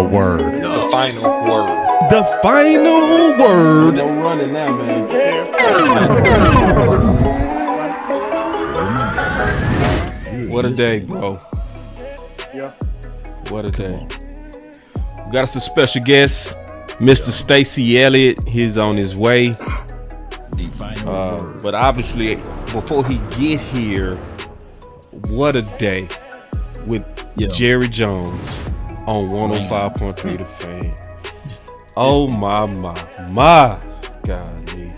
final word. The final word. The final word. No running now, man. What a day, bro. Yeah. What a day. We got us a special guest, Mr. Stacy Elliott. He's on his way. But obviously, before he get here, what a day with Jerry Jones on 105.3 The Fan. Oh my golly.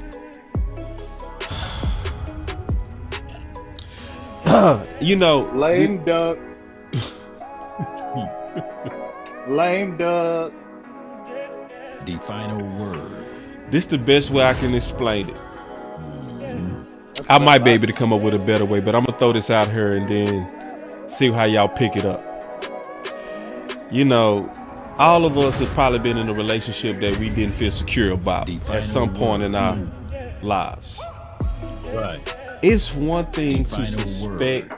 You know, Lame duck. Lame duck. The final word. this the best way I can explain it. I might be able to come up with a better way, but I'm gonna throw this out here and then see how y'all pick it up. You know, all of us have probably been in a relationship that we didn't feel secure about at some point in our lives. Right. It's one thing to suspect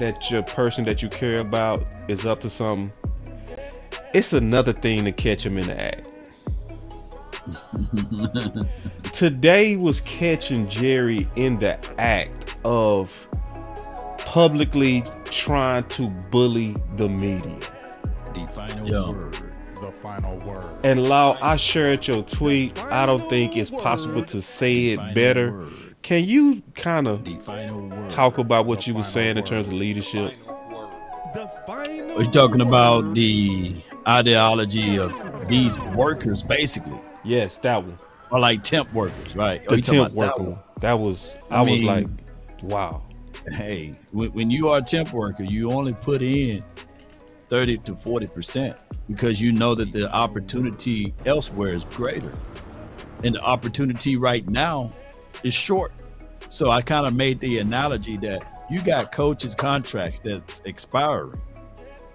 that your person that you care about is up to something. It's another thing to catch them in the act. Today was catching Jerry in the act of publicly trying to bully the media. The final word. The final word. And Lau, I shared your tweet. I don't think it's possible to say it better. Can you kind of talk about what you were saying in terms of leadership? Are you talking about the ideology of these workers, basically? Yes, that one. Or like temp workers, right? The temp worker. That was, I was like, wow. Hey, when you are a temp worker, you only put in 30 to 40% because you know that the opportunity elsewhere is greater. And the opportunity right now is short. So I kind of made the analogy that you got coaches' contracts that's expiring.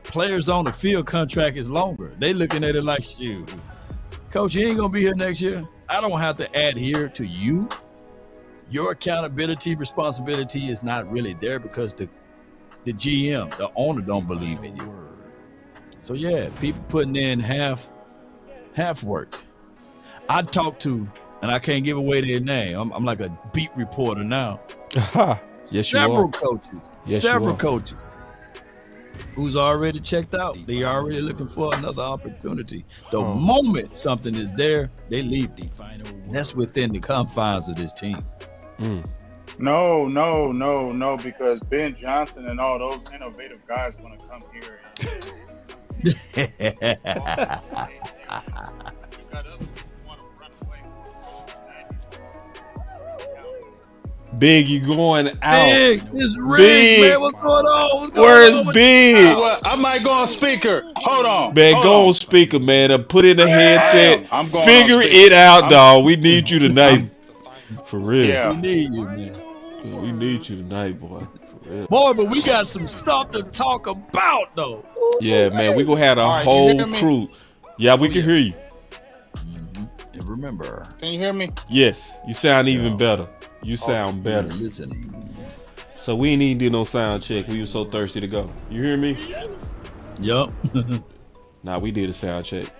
Players on the field contract is longer. They looking at it like, shoot, coach, you ain't gonna be here next year. I don't have to adhere to you. Your accountability, responsibility is not really there because the GM, the owner, don't believe in you. So yeah, people putting in half work. I talked to, and I can't give away their name. I'm like a beat reporter now. Yes, several coaches, yes, several coaches who's already checked out. They already looking for another opportunity. The moment something is there, they leave. That's within the confines of this team. No, because Ben Johnson and all those innovative guys want to come here. Big, you going out. Big, it's Rick, man. What's going on? Where's Big? I might go on speaker. Hold on. Man, go on speaker, man. Put in the headset. I'm going Figure it out, dog. We need you tonight. For real. Yeah. We need you, man. We need you tonight, boy. For real. Boy, but we got some stuff to talk about, though. Yeah, man. We gonna have a whole crew. Yeah, we can hear you. And remember. Can you hear me? Yes, you sound even better. You sound better. Listening. So we ain't even do no sound check. We were so thirsty to go. You hear me? Yup. Nah, we did a sound check.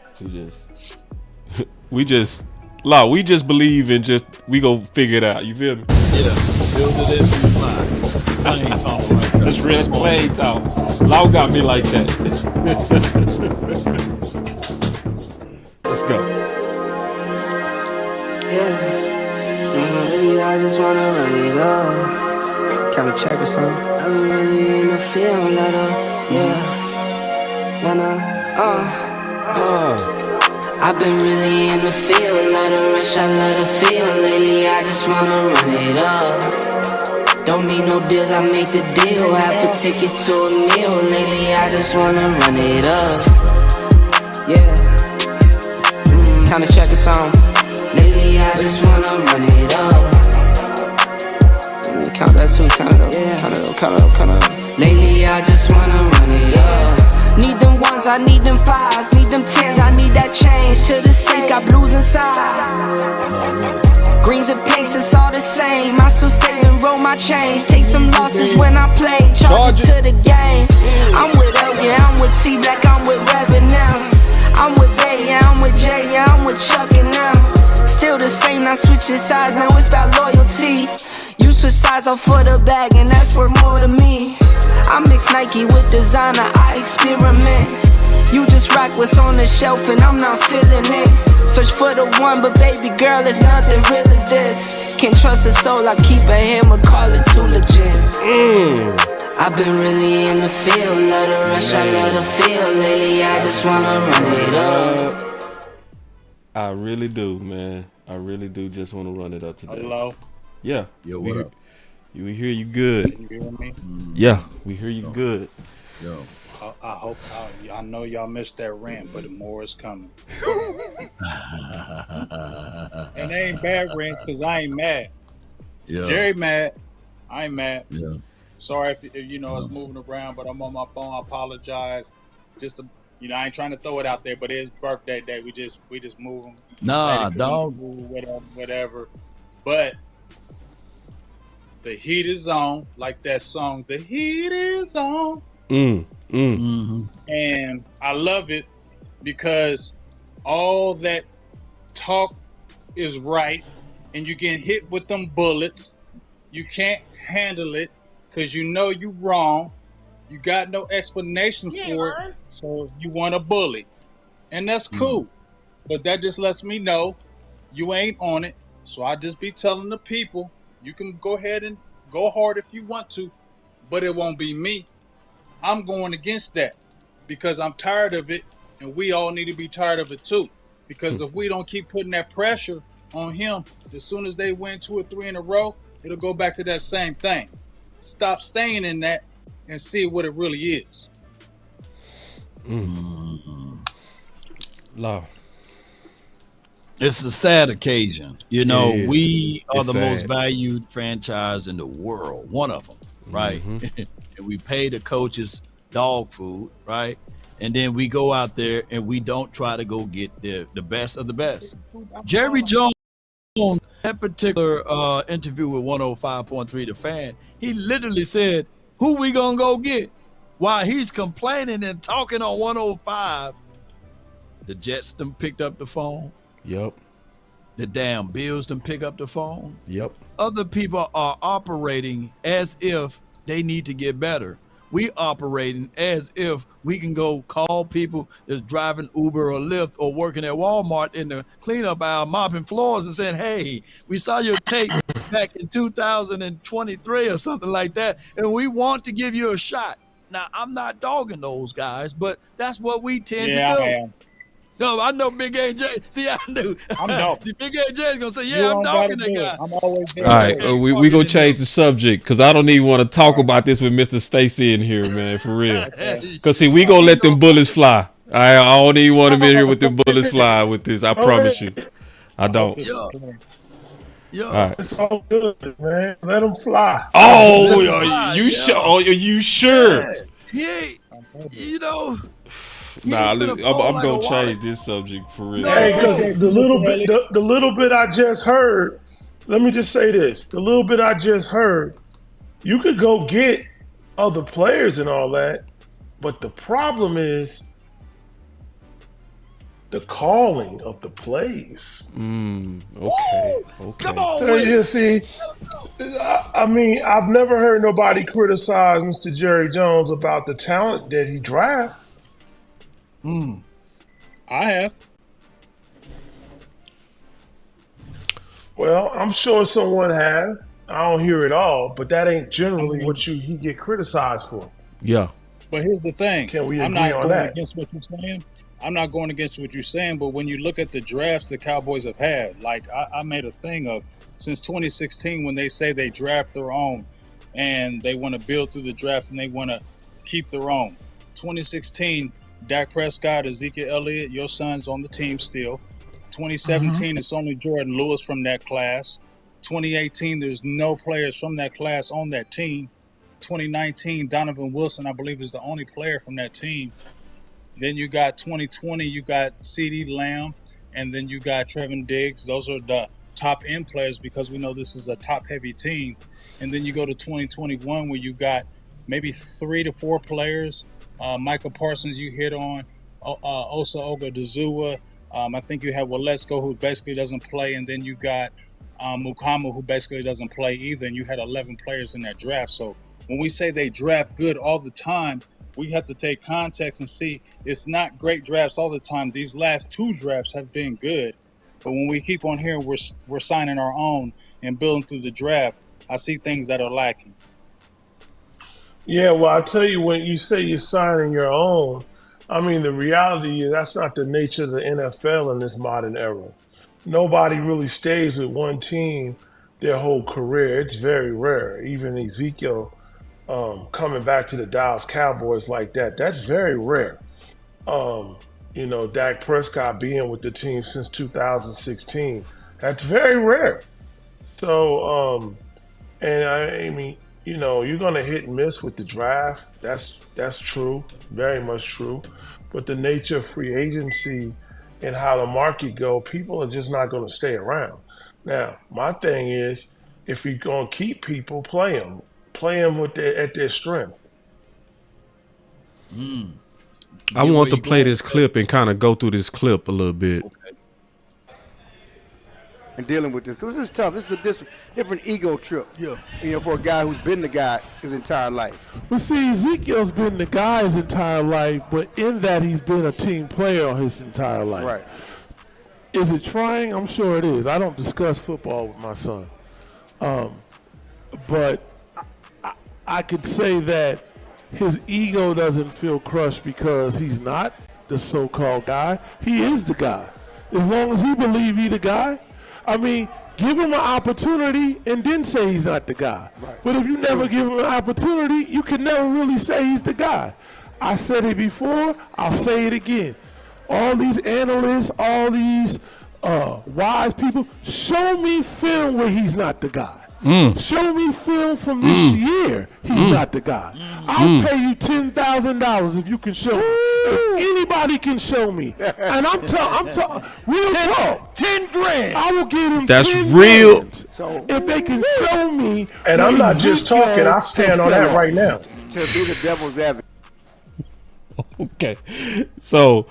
We just believe in we go figure it out. You feel me? Yeah. Build it in your mind. I ain't talking like that. That's real. That's plain talk. Law got me like that. Let's go. I just wanna run it up. Can we check or something? I've been really in the field, let up, I've been really in the field, let her rush, I let her feel. Lately, I just wanna run it up. Don't need no deals, I make the deal. Have to take it to a meal. Lately, I just wanna run it up. Kinda check or something. Lately, I just wanna run it up. Count that too, count it up. Lately, I just wanna run it up. Need them ones, I need them fives. Need them tens, I need that change. To the safe, got blues inside. Greens and pinks, it's all the same. I still save and roll my change. Take some losses when I play. Charge it to the game. I'm with L, yeah, I'm with T-Black, I'm with Revenue. I'm with switch your sides, now it's about loyalty. You switch sides off for the bag, and that's worth more to me. I mix Nike with designer, I experiment. You just rock what's on the shelf, and I'm not feeling it. Search for the one, but baby girl, it's nothing real as this. Can't trust a soul, I keep a hammer, call it too legit. I've been really in the field, love the rush, I love the feel. Lately, I just wanna run it up. I really do, man. I really do just want to run it up today. Hello. Yeah. Yo, what up? We hear you good. Can you hear me? Yeah, we hear you good. Yo. I hope I know y'all missed that rant, but more is coming. And they ain't bad rants because I ain't mad. Yeah. Jerry mad. I ain't mad. Yeah. Sorry if you know it's moving around, but I'm on my phone. I apologize. Just to, I ain't trying to throw it out there, but it is birthday day. We just move them. Nah, dog. Whatever. But the heat is on, like that song. The heat is on. Mm-hmm. And I love it because all that talk is right, and you get hit with them bullets. You can't handle it because you know you wrong. You got no explanation for it, so you want to bully. And that's cool. But that just lets me know you ain't on it. So I just be telling the people, you can go ahead and go hard if you want to, but it won't be me. I'm going against that because I'm tired of it, and we all need to be tired of it too. Because if we don't keep putting that pressure on him, as soon as they win 2 or 3 in a row, it'll go back to that same thing. Stop staying in that and see what it really is. Law. It's a sad occasion. You know, we are It's the sad. most valued franchise in the world. One of them, right? And we pay the coaches dog food, right? And then we go out there and we don't try to go get the best of the best. Jerry Jones, that particular interview with 105.3 The Fan, he literally said, who we gonna go get? While he's complaining and talking on 105, the Jets done picked up the phone. Yep. The damn Bills done pick up the phone. Yep. Other people are operating as if they need to get better. We operating as if we can go call people that's driving Uber or Lyft or working at Walmart in the cleanup aisle, mopping floors and saying, hey, we saw your tape back in 2023 or something like that, and we want to give you a shot. Now, I'm not dogging those guys, but that's what we tend to do. I am. No, I know Big AJ. See, I knew. I'm dogging. See, Big AJ is gonna say, You "Yeah, I'm don't dogging gotta that do guy." it. I'm always there. All right, we gonna change the subject because I don't even want to talk about this with Mr. Stacy in here, man, for real. Because see, we gonna let them bullets fly. I don't even want him in here with them bullets fly with this. I promise you, I don't. Yo, All right. It's all good, man. Let them fly. Oh, Let's fly, you yeah. sure? Oh, you sure? he ain't. You know. Nah, ain't I'm gonna fall like gonna a change water. this subject for real. Hey, because the little bit I just heard, let me just say this. The little bit I just heard, you could go get other players and all that, but the problem is the calling of the plays. Okay. Come on, So, with you it. see, I mean, I've never heard nobody criticize Mr. Jerry Jones about the talent that he drafts. I have. Well, I'm sure someone has. I don't hear it all, but that ain't generally what he get criticized for. Yeah. But here's the thing. Can we I'm agree not on going that? against what you're saying. I'm not going against what you're saying, but when you look at the drafts the Cowboys have had, like I made a thing of since 2016 when they say they draft their own and they want to build through the draft and they want to keep their own. 2016, Dak Prescott, Ezekiel Elliott, your son's on the team still. 2017, it's only Jordan Lewis from that class. 2018, there's no players from that class on that team. 2019, Donovan Wilson, I believe, is the only player from that team. Then you got 2020, you got CeeDee Lamb, and then you got Trevin Diggs. Those are the top end players because we know this is a top heavy team. And then you go to 2021 where you got maybe 3 to 4 players. Michael Parsons, you hit on. Osa Ogadozua. I think you have Waletzko, who basically doesn't play. And then you got Mukama, who basically doesn't play either, and you had 11 players in that draft. So when we say they draft good all the time, we have to take context and see it's not great drafts all the time. These last 2 drafts have been good, but when we keep on hearing we're signing our own and building through the draft, I see things that are lacking. Yeah, well, I tell you, when you say you're signing your own, I mean, the reality is that's not the nature of the NFL in this modern era. Nobody really stays with one team their whole career. It's very rare. Even Ezekiel coming back to the Dallas Cowboys like that, that's very rare. Um, Dak Prescott being with the team since 2016, that's very rare. So, and I mean, you're gonna hit and miss with the draft. That's true, very much true. But the nature of free agency and how the market go, people are just not gonna stay around. Now, my thing is, if you're gonna keep people, play them at their strength. I want to play this clip and kind of go through this clip a little bit. Okay. And dealing with this, because this is tough. This is a different ego trip. Yeah. For a guy who's been the guy his entire life. Well, see, Ezekiel's been the guy his entire life, but in that he's been a team player his entire life. Right. Is it trying? I'm sure it is. I don't discuss football with my son. But I could say that his ego doesn't feel crushed because he's not the so-called guy. He is the guy. As long as he believes he's the guy. I mean, give him an opportunity and then say he's not the guy. Right. But if you never give him an opportunity, you can never really say he's the guy. I said it before, I'll say it again. All these analysts, all these wise people, show me film where he's not the guy. Show me film from this year he's not the guy. I'll pay you $10,000 if you can show me. If anybody can show me. And I'm talking real talk. 10 grand. I will give him That's 10 real. grand if they can show me. And I'm not just Ezekiel talking, I stand on that right now. To be the devil's advocate. Okay, so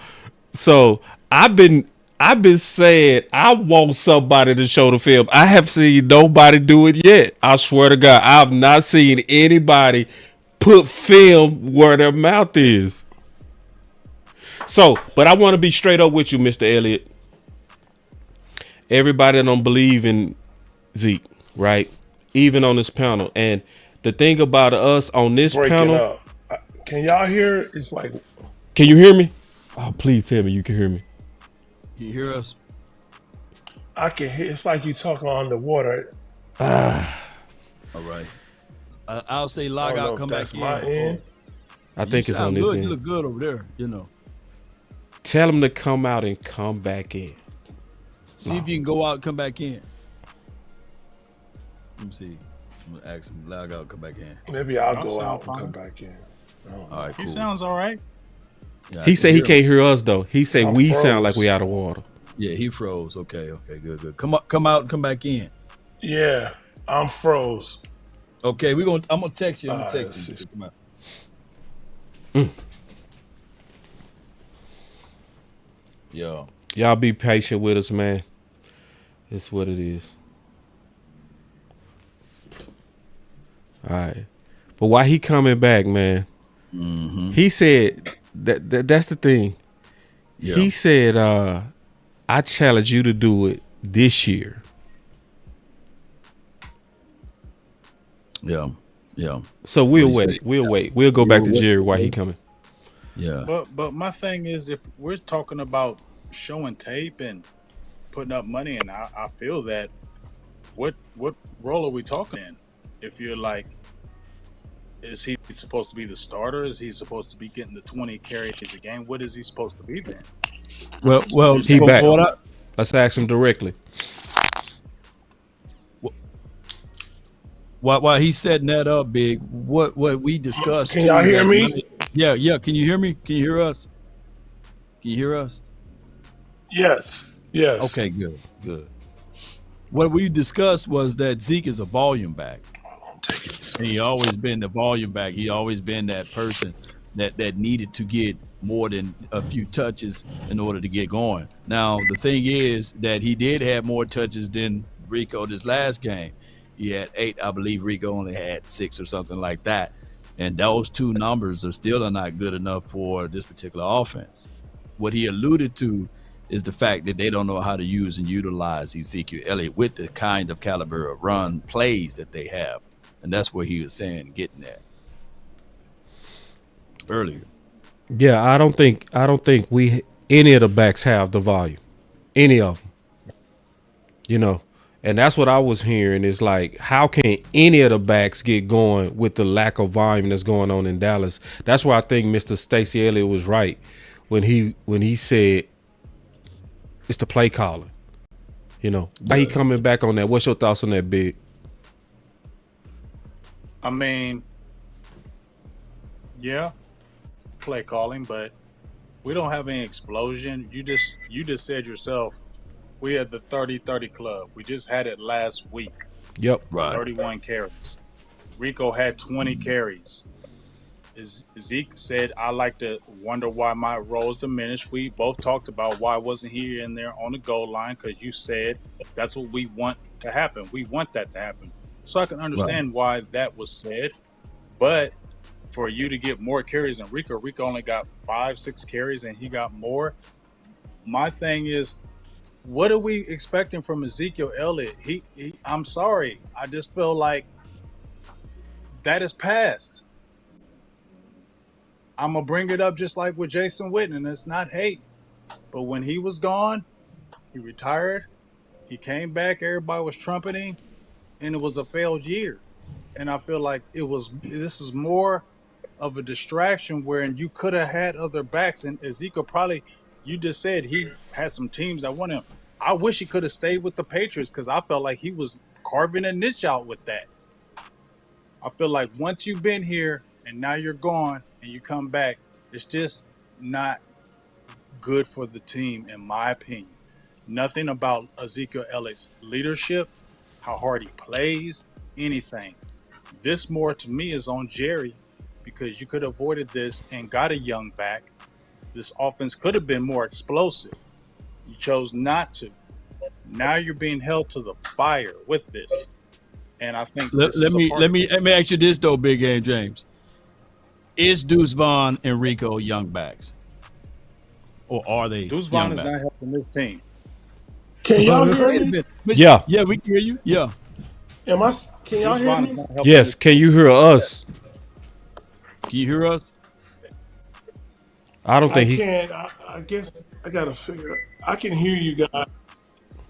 I've been saying I want somebody to show the film. I have seen nobody do it yet. I swear to God, I've not seen anybody put film where their mouth is. So, but I want to be straight up with you, Mr. Elliott. Everybody don't believe in Zeke, right? Even on this panel. And the thing about us on this panel. Up. Can y'all hear it? It's like. Can you hear me? Oh, please tell me you can hear me. You hear us? I can hear. It's like you talking underwater. All right. I'll say log out, come back in. I think it's on this good. end. You look good over there, Tell him to come out and come back in. See if you can go out and come back in. Let me see. I'm going to ask him, log out, come back in. Maybe I'll go out and come back in. All right, cool. He sounds all right. Yeah, he said he can't hear us though. He said we sound like we out of water. Yeah, he froze. Okay, good. Come out and come back in. Yeah, I'm froze. Okay, I'm gonna text you. I'm gonna text you. Come out. Yo. Y'all be patient with us, man. It's what it is. All right. But why he coming back, man? He said that's the thing. Yeah. He said, I challenge you to do it this year. Yeah. So we'll wait. We'll go back to Jerry while he coming. Yeah. But my thing is, if we're talking about showing tape and putting up money, and I feel that, what role are we talking in? If you're like, is he supposed to be the starter? Is he supposed to be getting the 20 carries a game? What is he supposed to be then? Well, he back. Let's ask him directly. While he's setting that up, Big, what we discussed. Can y'all hear me? Yeah. Can you hear me? Can you hear us? Can you hear us? Yes. Okay, good. What we discussed was that Zeke is a volume back. And he always been the volume back. He always been that person that needed to get more than a few touches in order to get going. Now, the thing is that he did have more touches than Rico this last game. He had 8. I believe Rico only had 6 or something like that. And those two numbers are still not good enough for this particular offense. What he alluded to is the fact that they don't know how to use and utilize Ezekiel Elliott with the kind of caliber of run plays that they have. And that's what he was saying, getting at earlier. Yeah, I don't think we any of the backs have the volume, any of them. You know, and that's what I was hearing is like, how can any of the backs get going with the lack of volume that's going on in Dallas? That's why I think Mr. Stacy Elliott was right when he said it's the play calling. You know, why he coming back on that? What's your thoughts on that, Big? I mean, yeah, play calling, but we don't have any explosion. You just said yourself, we had the 30-30 club. We just had it last week. Yep. Right. 31 carries. Rico had 20 carries. Zeke said, I like to wonder why my roles diminished. We both talked about why wasn't he in there on the goal line, because you said that's what we want to happen. We want that to happen. So I can understand why that was said. But for you to get more carries than Rico only got 5-6 carries and he got more. My thing is, what are we expecting from Ezekiel Elliott? I'm sorry. I just feel like that is past. I'm going to bring it up just like with Jason Witten, and it's not hate. But when he was gone, he retired, he came back, everybody was trumpeting, and it was a failed year. And I feel like this is more of a distraction wherein you could have had other backs. And Ezekiel probably, you just said he had some teams that want him. I wish he could have stayed with the Patriots because I felt like he was carving a niche out with that. I feel like once you've been here and now you're gone and you come back, it's just not good for the team, in my opinion. Nothing about Ezekiel Elliott's leadership, how hard he plays, anything. This more to me is on Jerry, because you could have avoided this and got a young back. This offense could have been more explosive. You chose not to. Now you're being held to the fire with this. And I think Let me ask you this though, Big Game James. Is Deuce Vaughn and Rico young backs? Or are they? Deuce Vaughn is not helping this team. Can y'all hear me? Yeah. Yeah, we can hear you. Yeah. Can y'all hear me? Yes. Can you hear us? Can you hear us? I don't think I can't. I guess I gotta figure. I can hear you guys.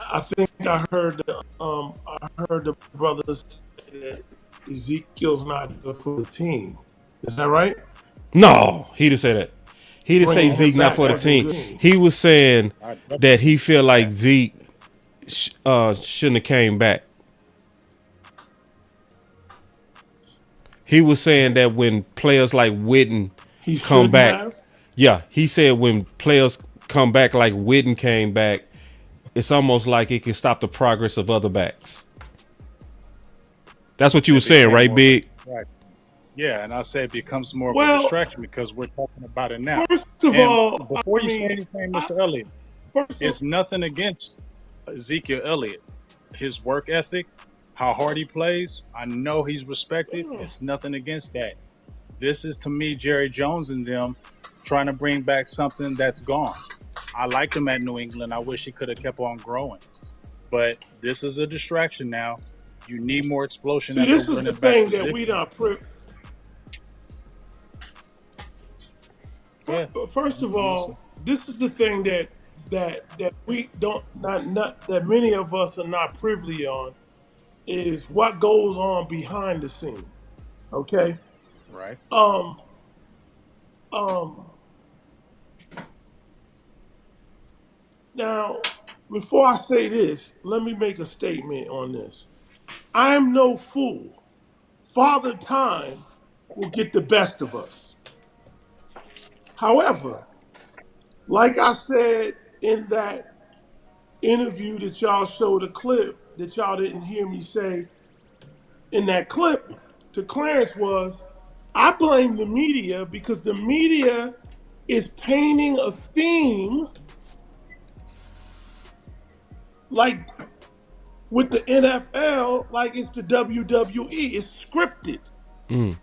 I think I heard the brothers say that Ezekiel's not good for the team. Is that right? No, he didn't say that. He didn't say Bringing Zeke him not back for the as a team. team. He was saying that he feel like Zeke shouldn't have came back. He was saying that when players like Witten He come shouldn't back, have. yeah, he said when players come back like Witten came back, it's almost like it can stop the progress of other backs. That's what you were saying, right, Big? Right. Yeah, and I say it becomes more of a distraction because we're talking about it now. First of all, before you say anything, Mr. Elliott, it's nothing against Ezekiel Elliott. His work ethic, how hard he plays, I know he's respected. It's nothing against that. This is, to me, Jerry Jones and them trying to bring back something that's gone. I liked him at New England. I wish he could have kept on growing. But this is a distraction now. You need more explosion. See, this is the thing that we not First of all, this is the thing that we don't not that many of us are not privy on, is what goes on behind the scene. Okay? Right. Now, before I say this, let me make a statement on this. I am no fool. Father Time will get the best of us. However, like I said in that interview that y'all showed a clip that y'all didn't hear me say in that clip to Clarence was, I blame the media because the media is painting a theme like with the NFL like it's the WWE. It's scripted. Damn,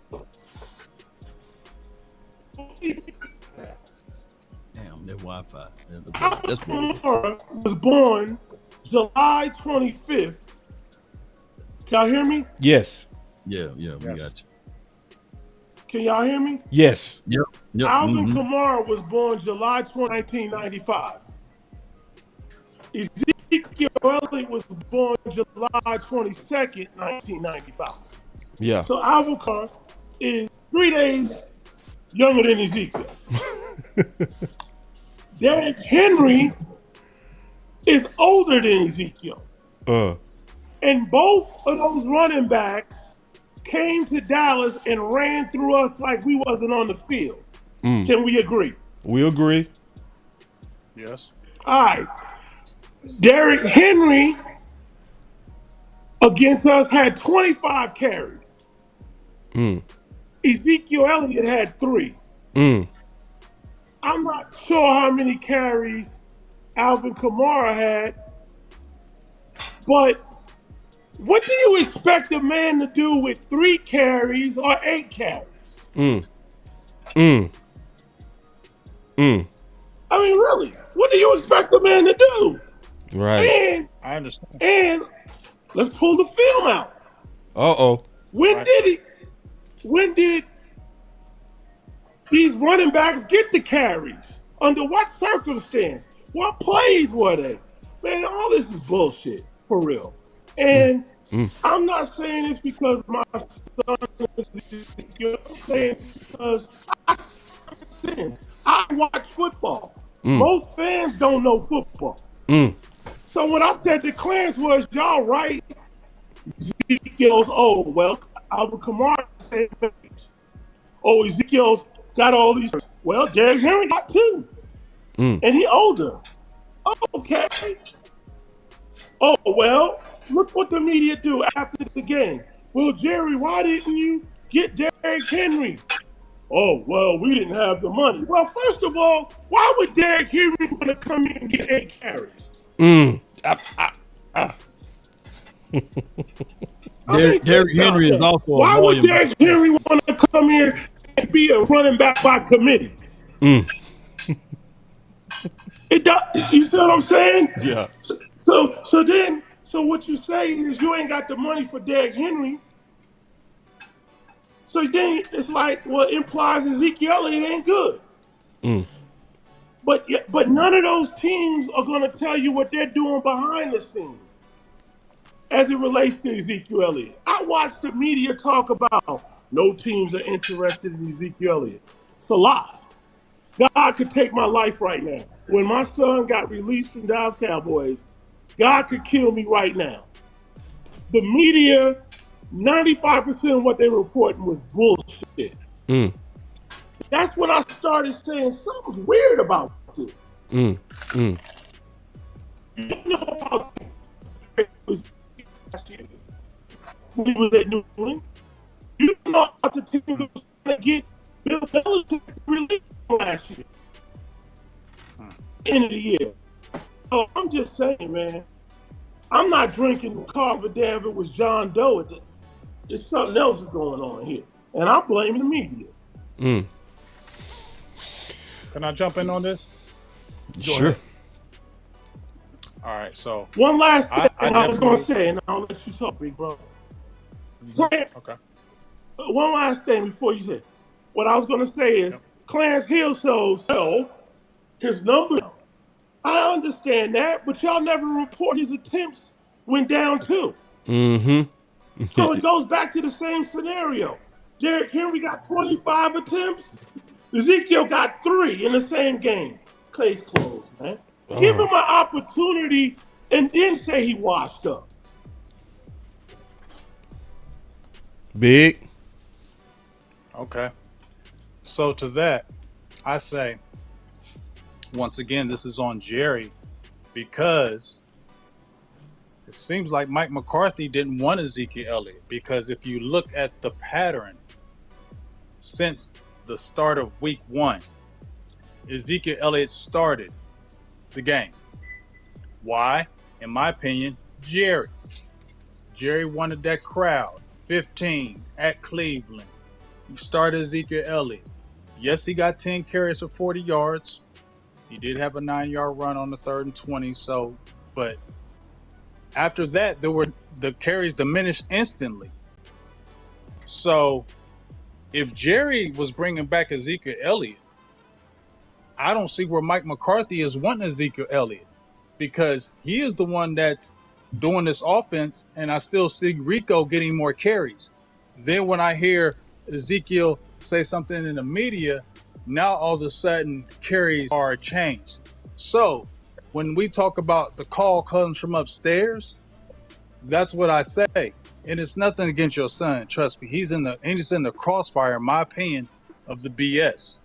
that Wi-Fi. Alvin That's what. Kamara was born July 25th. Can y'all hear me? Yes. Yeah, we got you. Can y'all hear me? Yes. Yep. Alvin Kamara was born July 1995. Ezekiel Elliott was born July 22nd, 1995. Yeah. So Alvin Kamara is 3 days younger than Ezekiel. Derrick Henry is older than Ezekiel. And both of those running backs came to Dallas and ran through us like we wasn't on the field. Can we agree? We agree. Yes. All right. Derrick Henry against us had 25 carries. Ezekiel Elliott had 3. I'm not sure how many carries Alvin Kamara had, but what do you expect a man to do with 3 carries or 8 carries? I mean, really, what do you expect a man to do? Right. And I understand. And let's pull the film out. When did these running backs get the carries? Under what circumstance? What plays were they? Man, all this is bullshit, for real. And I'm not saying this because my son is Ezekiel. I'm saying because I watch football. Most fans don't know football. So what I said to Clarence was, y'all right. Ezekiel's old. Well, Alvin Kamara same age. Oh, Ezekiel's got all these. Well, Derrick Henry got 2. And he older. Okay. Oh, well, look what the media do after the game. Well, Jerry, why didn't you get Derrick Henry? Oh, well, we didn't have the money. Well, first of all, why would Derrick Henry want to come in and get 8 carries? Derrick Henry is also why would Derrick Henry want to come here and be a running back by committee? It does, you see what I'm saying? Yeah. So what you say is you ain't got the money for Derrick Henry. So then it's like, well, it implies Ezekiel Elliott ain't good. But none of those teams are going to tell you what they're doing behind the scenes as it relates to Ezekiel Elliott. I watched the media talk about no teams are interested in Ezekiel Elliott. It's a lie. God could take my life right now. When my son got released from Dallas Cowboys, God could kill me right now. The media, 95% of what they were reporting was bullshit. That's when I started saying something's weird about this. You know about last year when he was at New England. You know about the team that was trying to get Bill Belichick released last year. End of the year. So I'm just saying, man, I'm not drinking the Carver Dam. It was John Doe. It's something else going on here. And I'm blaming the media. Can I jump in on this? Sure. All right, so one last thing I was going to say, and I'll let you talk, big bro. Okay. One last thing before you say. What I was going to say is, Clarence Hill shows his number. I understand that, but y'all never report his attempts went down too. So it goes back to the same scenario. Derrick Henry got 25 attempts. Ezekiel got 3 in the same game. Case closed, man. Give him an opportunity and then say he washed up. Big. Okay. So to that, I say, once again, this is on Jerry because it seems like Mike McCarthy didn't want Ezekiel Elliott because if you look at the pattern since the start of week 1, Ezekiel Elliott started the game. Why? In my opinion, Jerry. Jerry wanted that crowd. 15 at Cleveland. He started Ezekiel Elliott. Yes, he got 10 carries for 40 yards. He did have a 9-yard run on the 3rd and 20. So, but after that, the carries diminished instantly. So, if Jerry was bringing back Ezekiel Elliott, I don't see where Mike McCarthy is wanting Ezekiel Elliott, because he is the one that's doing this offense, and I still see Rico getting more carries. Then when I hear Ezekiel say something in the media, now all of a sudden carries are changed. So when we talk about the call comes from upstairs, that's what I say. And it's nothing against your son. Trust me, he's in the crossfire, in my opinion, of the BS.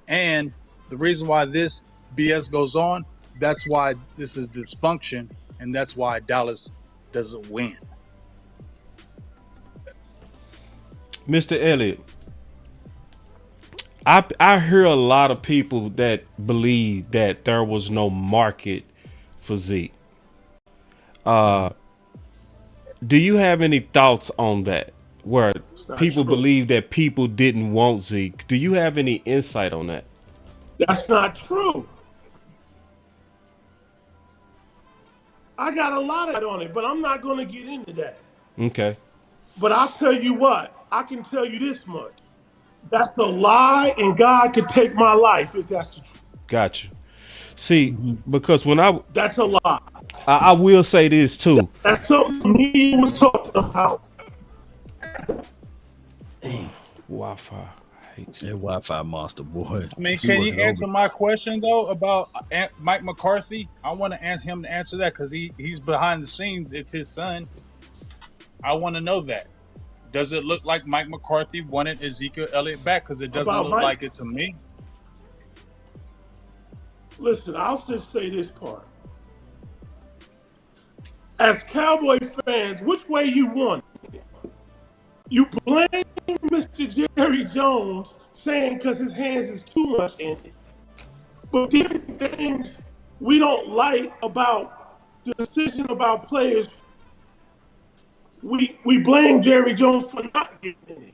And the reason why this BS goes on, that's why this is dysfunction, and that's why Dallas doesn't win. Mr. Elliott, I hear a lot of people that believe that there was no market for Zeke. Do you have any thoughts on that? Where people believe that people didn't want Zeke. Do you have any insight on that? That's not true. I got a lot of it on it, but I'm not going to get into that. Okay. But I'll tell you what, I can tell you this much. That's a lie, and God could take my life if that's the truth. Gotcha. See, because when that's a lie. I will say this too. That's something he was talking about. Wi-Fi. I hate That Wi-Fi monster, boy. I mean, can you answer my question though about Mike McCarthy? I want to ask him to answer that, because he's behind the scenes. It's his son. I want to know that. Does it look like Mike McCarthy wanted Ezekiel Elliott back? Because it doesn't look like it to me. Listen, I'll just say this part. As Cowboy fans, which way you want it? You blame Mr. Jerry Jones, saying because his hands is too much in it. But different things we don't like about the decision about players, we blame Jerry Jones for not getting in it.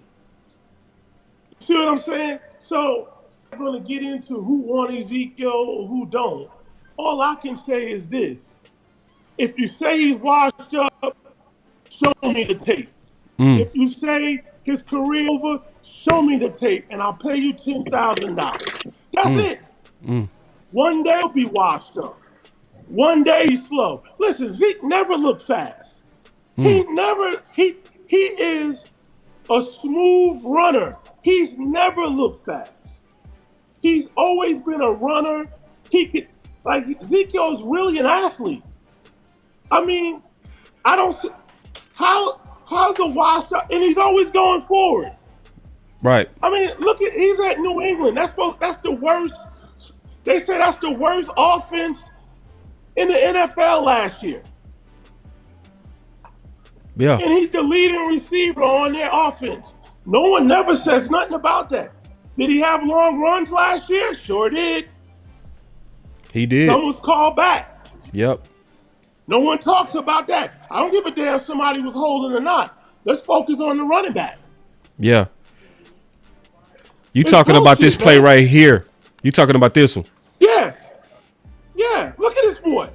See what I'm saying? So I'm going to get into who won Ezekiel or who don't. All I can say is this. If you say he's washed up, show me the tape. If you say his career over, show me the tape, and I'll pay you $10,000. That's it. One day he'll be washed up. One day he's slow. Listen, Zeke never looked fast. He is a smooth runner. He's never looked fast. He's always been a runner. Ezekiel's really an athlete. I mean, I don't see how's the washed up, and he's always going forward. Right. I mean, he's at New England. That's the worst. They say that's the worst offense in the NFL last year. Yeah. And he's the leading receiver on their offense. No one never says nothing about that. Did he have long runs last year? Sure did. He did. Some was called back. Yep. No one talks about that. I don't give a damn if somebody was holding or not. Let's focus on the running back. Yeah. You talking about this play right here. You talking about this one. Yeah. Yeah. Look at this boy.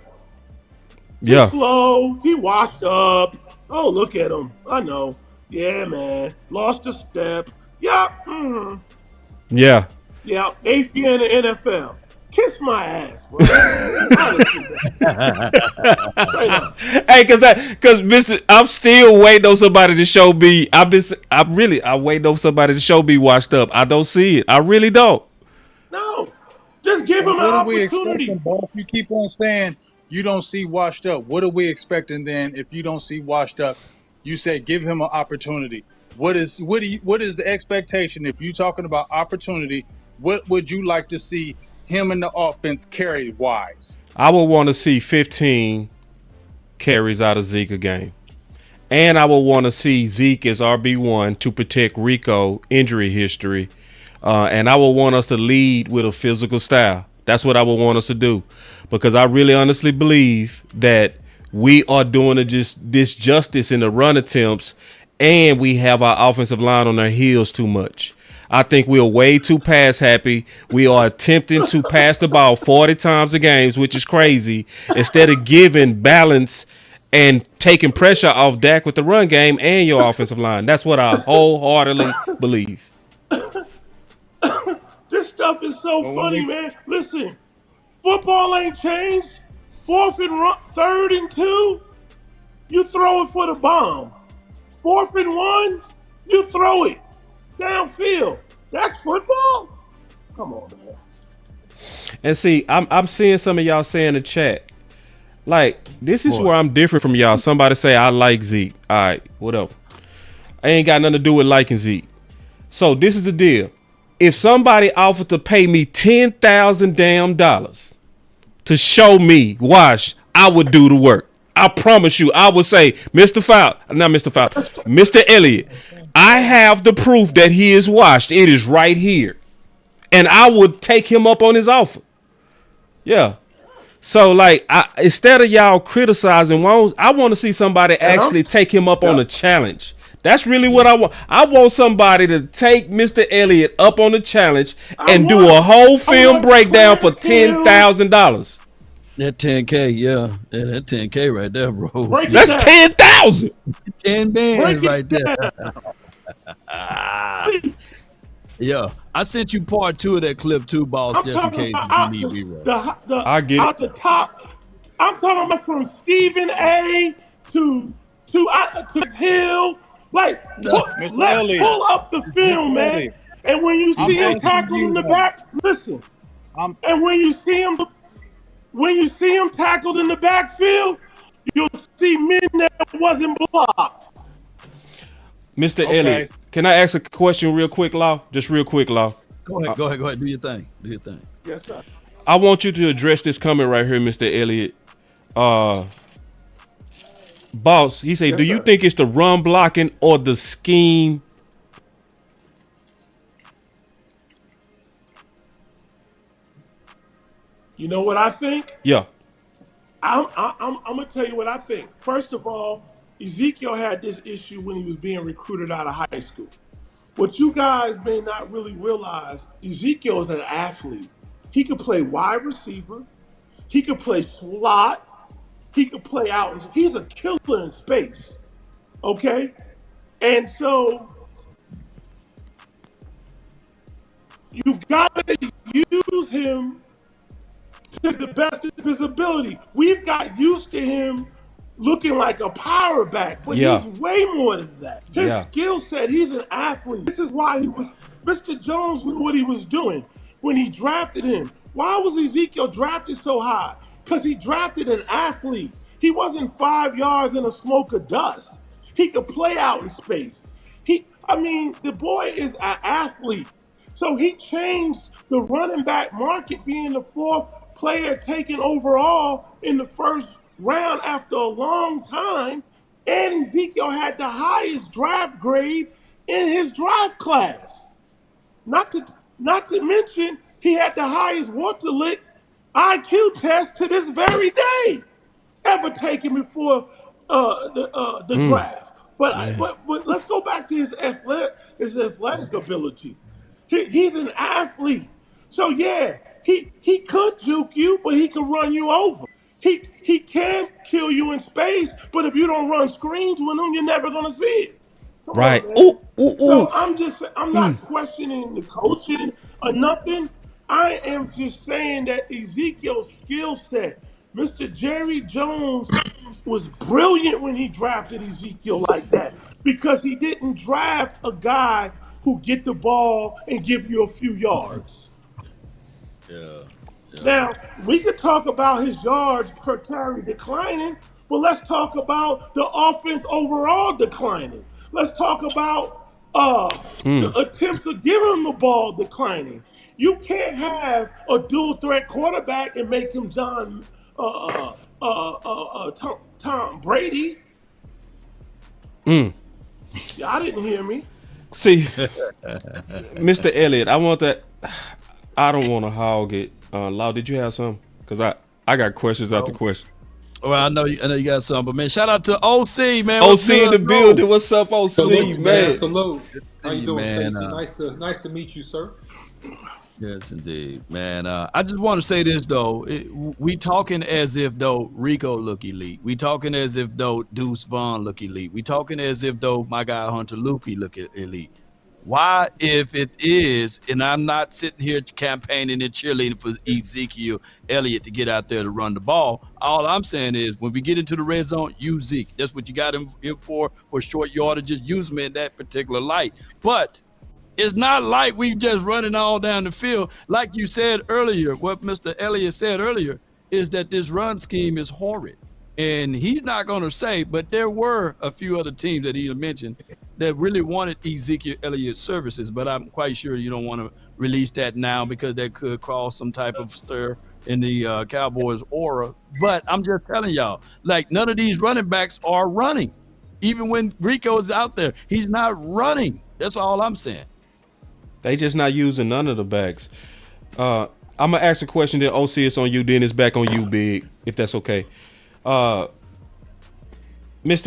Yeah. He's slow. He washed up. Oh, look at him. I know. Yeah, man. Lost a step. Yeah. Mm-hmm. Yeah. Yeah. 8th year in the NFL. Kiss my ass, bro. Hey, cause Mr. I'm still waiting on somebody to show me. I'm waiting on somebody to show me washed up. I don't see it. I really don't. No. Just give him an opportunity. If you keep on saying you don't see washed up, what are we expecting then if you don't see washed up? You say give him an opportunity. What is the expectation if you're talking about opportunity? What would you like to see him in the offense carry wise? I would want to see 15 carries out of Zeke a game. And I would want to see Zeke as RB1 to protect Rico injury history. And I would want us to lead with a physical style. That's what I would want us to do. Because I really honestly believe that we are doing this justice in the run attempts, and we have our offensive line on their heels too much. I think we are way too pass happy. We are attempting to pass the ball 40 times a game, which is crazy, instead of giving balance and taking pressure off Dak with the run game and your offensive line. That's what I wholeheartedly believe. This stuff is so funny, man. Listen, football ain't changed. 3rd and 2, you throw it for the bomb. 4th and 1, you throw it downfield. That's football? Come on, man. And see, I'm seeing some of y'all say in the chat, like, this is where I'm different from y'all. Somebody say, I like Zeke. All right, whatever. I ain't got nothing to do with liking Zeke. So this is the deal. If somebody offered to pay me $10,000 damn to show me wash, I would do the work. I promise you, I would say, Mr. Elliott, I have the proof that he is washed. It is right here. And I would take him up on his offer. Yeah. So, like, instead of y'all criticizing, I want to see somebody actually take him up on a challenge. That's really what I want. I want somebody to take Mr. Elliott up on the challenge and do a whole film breakdown for $10,000. That 10K, yeah, that 10K right there, bro. That's 10,000. 10 bands right there. Yeah, I sent you part 2 of that clip too, boss, just in case you need rerun. I get out the top. I'm talking about from Stephen A. to Hill. Like, pull up the film, man. And when you see him tackled in the back, listen. And when you see him tackled in the backfield, you'll see men that wasn't blocked. Mr. Elliott, can I ask a question real quick, Law? Just real quick, Law. Go ahead. Do your thing. Yes, sir. I want you to address this comment right here, Mr. Elliott. Boss, he said, do you think it's the run blocking or the scheme? You know what I think? Yeah. I'm gonna tell you what I think. First of all, Ezekiel had this issue when he was being recruited out of high school. What you guys may not really realize, Ezekiel is an athlete. He could play wide receiver. He could play slot. He could play out. He's a killer in space. Okay? And so you got to use him to the best of his ability. We've got used to him looking like a power back, but he's way more than that. His skill set, he's an athlete. This is why Mr. Jones knew what he was doing when he drafted him. Why was Ezekiel drafted so high? Because he drafted an athlete. He wasn't 5 yards in a smoke of dust. He could play out in space. The boy is an athlete. So he changed the running back market, being the 4th player taken overall in the first round after a long time. And Ezekiel had the highest draft grade in his draft class. Not to mention, he had the highest Waterlick IQ test to this very day ever taken before the draft. But let's go back to his athletic ability. He's an athlete. So yeah, he could juke you, but he can run you over. He can kill you in space, but if you don't run screens with him, you're never gonna see it. Right. So I'm not questioning the coaching or nothing. I am just saying that Ezekiel's skill set, Mr. Jerry Jones was brilliant when he drafted Ezekiel like that, because he didn't draft a guy who get the ball and give you a few yards. Yeah. Now, we could talk about his yards per carry declining, but let's talk about the offense overall declining. Let's talk about the attempts of giving him the ball declining. You can't have a dual threat quarterback and make him Tom Brady. Y'all didn't hear me. See, Mr. Elliott, I don't want to hog it. Law, did you have some? Because I got questions after question. Well, I know you got some, but man, shout out to OC, man. OC What's good, in the bro? building. What's up, OC, Salute, man. man? Salute. How you doing, Man, Stacy? Nice to meet you, sir. yes, indeed, man. I just want to say this though. We talking as if though Rico look elite. We talking as if though Deuce Vaughn look elite. We talking as if though my guy Hunter Lupi look elite. Why, if it is, and I'm not sitting here campaigning and cheerleading for Ezekiel Elliott to get out there to run the ball. All I'm saying is when we get into the red zone, use Zeke. That's what you got him for short yardages. Use him in that particular light. But it's not like we just running all down the field. Like you said earlier, what Mr. Elliott said earlier is that this run scheme is horrid. And he's not going to say, but there were a few other teams that he mentioned that really wanted Ezekiel Elliott's services. But I'm quite sure you don't want to release that now because that could cause some type of stir in the Cowboys aura. But I'm just telling y'all, like none of these running backs are running. Even when Rico is out there, he's not running. That's all I'm saying. They just not using none of the backs. I'm gonna ask a question. Then OC is on you. Then it's back on you, Big, if that's okay. Mr.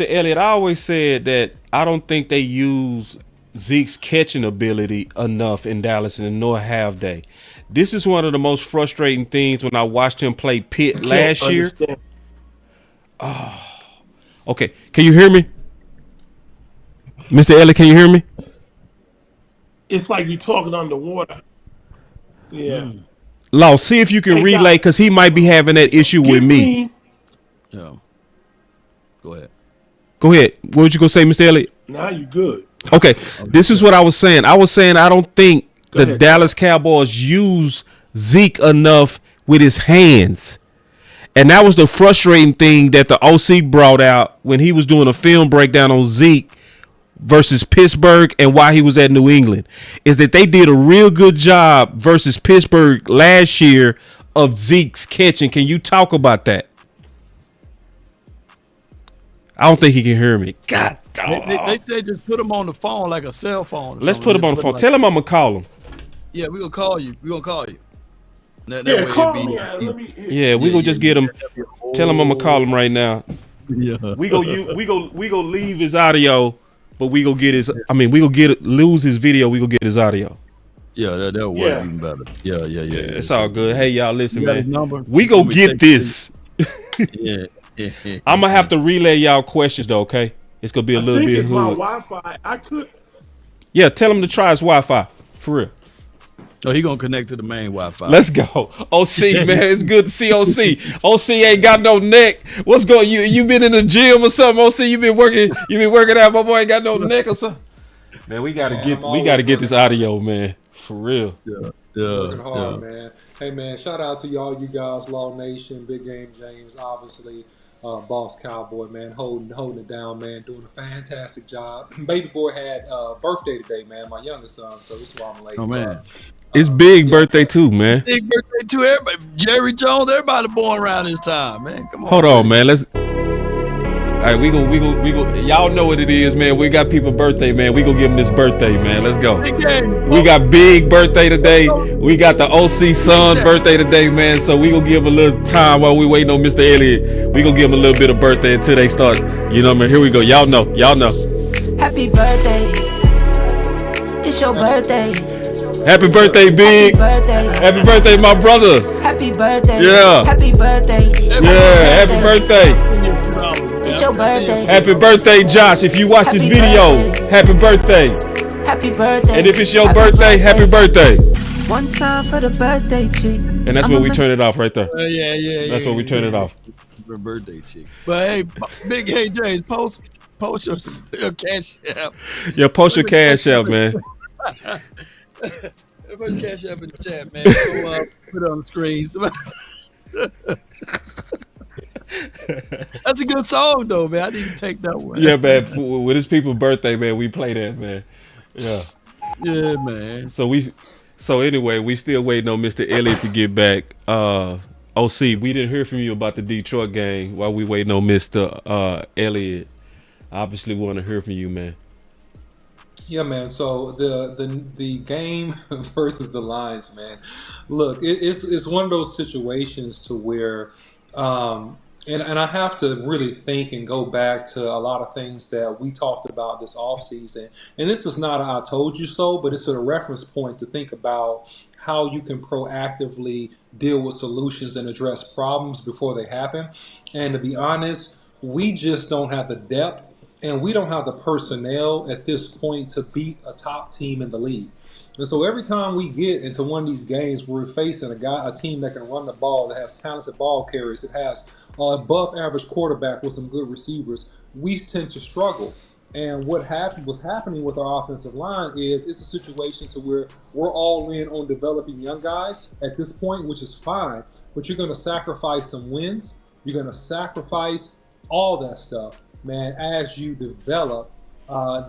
Elliott, I always said that I don't think they use Zeke's catching ability enough in Dallas, and nor have they. This is one of the most frustrating things when I watched him play Pitt last year. Oh, okay. Can you hear me? Mr. Elliott, can you hear me? It's like you're talking underwater. Yeah. Law, see if you can relay, because he might be having that issue with me. Yeah. Go ahead. Go ahead. What would you go say, Mr. Elliott? Now you good. Okay. This is what I was saying. I was saying I don't think the Dallas Cowboys use Zeke enough with his hands. And that was the frustrating thing that the OC brought out when he was doing a film breakdown on Zeke versus Pittsburgh and why he was at New England, is that they did a real good job versus Pittsburgh last year of Zeke's catching. Can you talk about that? I don't think he can hear me. God, they say just put him on the phone like a cell phone. Let's put him on the phone. Tell him I'm gonna call him. Yeah, we're gonna call you. We're gonna call you. That call me. Yeah, we gonna just get him. Tell him I'm gonna call him right now. Yeah. We go leave his audio, but we go get his. I mean, we go lose his video. We go get his audio. Yeah, that'll work even better. Yeah. It's all good. Hey, y'all, listen, man. Number? We go get this. Yeah. I'm gonna have to relay y'all questions though. Okay, it's gonna be a little bit. It's my Wi-Fi. I could. Yeah, tell him to try his Wi-Fi for real. Oh, he gonna connect to the main Wi-Fi. Let's go. OC, man, it's good to see OC. OC ain't got no neck. What's going? You been in the gym or something? OC, you been working out. My boy ain't got no neck or something. Man, we gotta get this audio, man, for real. Yeah. Working hard, man. Hey, man, shout out to y'all, you guys, Law Nation, Big Game James, obviously, Boss Cowboy, man, holding it down, man, doing a fantastic job. Baby boy had birthday today, man, my youngest son, so this is why I'm late. Oh, man. It's big birthday too, man. Big birthday to everybody. Jerry Jones, everybody born around this time, man. Come on. Hold on, man. Let's. All right, we go. Y'all know what it is, man. We got people birthday, man. We go give them this birthday, man. Let's go. We got big birthday today. We got the OC son birthday today, man. So we gonna give a little time while we waiting on Mr. Elliott. We gonna give him a little bit of birthday until they start. You know what I mean? Here we go. Y'all know. Happy birthday. It's your birthday. Happy birthday, Big. Happy birthday, my brother. Happy birthday. Yeah. Happy birthday. Yeah. Happy birthday. It's your birthday. Happy birthday, Josh. If you watch this video, happy birthday. Happy birthday. And if it's your birthday, happy birthday. One time for the birthday chick. And that's where we turn it off right there. Yeah. That's where we turn it off. For birthday chick. But hey, Big Hey James, post your cash app. Yeah, post your cash app, man. Put your cash app in the chat, man. So, put it on the screen. That's a good song, though, man. I need to take that one. Yeah, man. With his people's birthday, man, we play that, man. Yeah. Yeah, man. So anyway, we still waiting on Mr. Elliott to get back. OC, we didn't hear from you about the Detroit game while we waiting on Mr. Elliott. Obviously, we want to hear from you, man. Yeah, man. So the game versus the Lions, man. Look, it's one of those situations to where And I have to really think and go back to a lot of things that we talked about this offseason. And this is not a I told you so, but it's a reference point to think about how you can proactively deal with solutions and address problems before they happen. And to be honest, we just don't have the depth and we don't have the personnel at this point to beat a top team in the league. And so every time we get into one of these games, we're facing a team that can run the ball, that has talented ball carriers, that has above average quarterback with some good receivers. We tend to struggle. And what's happening with our offensive line is it's a situation to where we're all in on developing young guys at this point, which is fine. But you're going to sacrifice some wins. You're going to sacrifice all that stuff, man, as you develop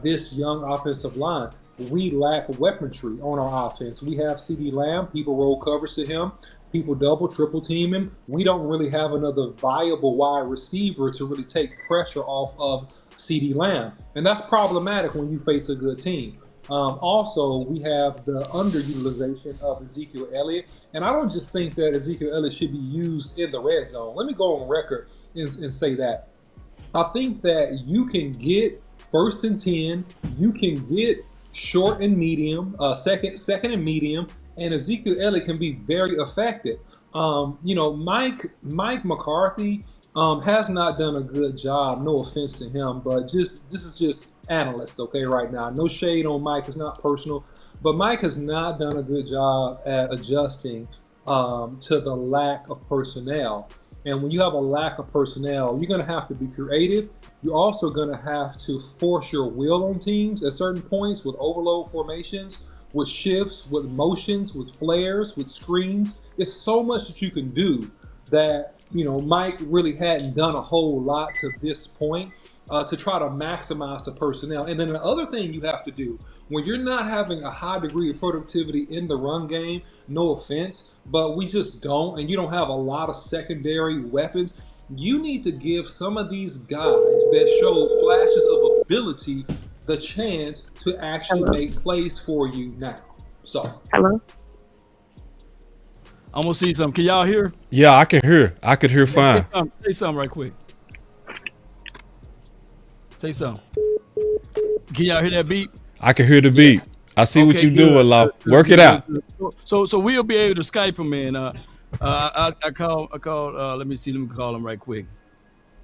this young offensive line. We lack weaponry on our offense. We have CeeDee Lamb. People roll covers to him. People double, triple team him. We don't really have another viable wide receiver to really take pressure off of CeeDee Lamb. And that's problematic when you face a good team. Also, we have the underutilization of Ezekiel Elliott. And I don't just think that Ezekiel Elliott should be used in the red zone. Let me go on record and say that. I think that you can get 1st and 10. You can get short and medium, second and medium, and Ezekiel Elliott can be very effective. Mike McCarthy has not done a good job. No offense to him, but this is just analysts, okay, right now. No shade on Mike. It's not personal, but Mike has not done a good job at adjusting to the lack of personnel. And when you have a lack of personnel, you're going to have to be creative. You're also going to have to force your will on teams at certain points with overload formations, with shifts, with motions, with flares, with screens. It's so much that you can do that, Mike really hadn't done a whole lot to this point to try to maximize the personnel. And then the other thing you have to do, when you're not having a high degree of productivity in the run game, no offense, but we just don't, and you don't have a lot of secondary weapons, you need to give some of these guys that show flashes of ability the chance to actually make plays for you now. So, Hello? I'm gonna see something. Can y'all hear? Yeah, I can hear. I could hear fine. Say something right quick. Say something. Can y'all hear that beat? I can hear the beat. I see what Okay, you're doing, Law. Work it out. So we'll be able to Skype him in. I call. Let me call him right quick.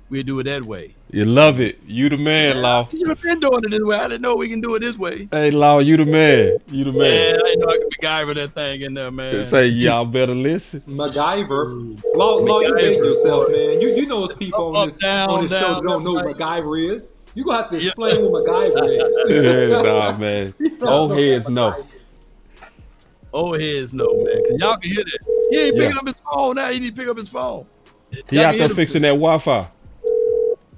We'll do it that way. You love it. You the man, Law. You've been doing it this way. I didn't know we can do it this way. Hey, Law, you the man. You the man. Yeah, I didn't know I could MacGyver that thing in there, man. Say y'all better listen. MacGyver. Law, you hate yourself, man. You know it's people on this show that don't know what MacGyver is. You're going to have to explain what MacGyver is. Nah, man. Old heads know. Old heads know, man. Because y'all can hear that. He ain't picking up his phone now. He need to pick up his phone. He out there fixing that Wi-Fi.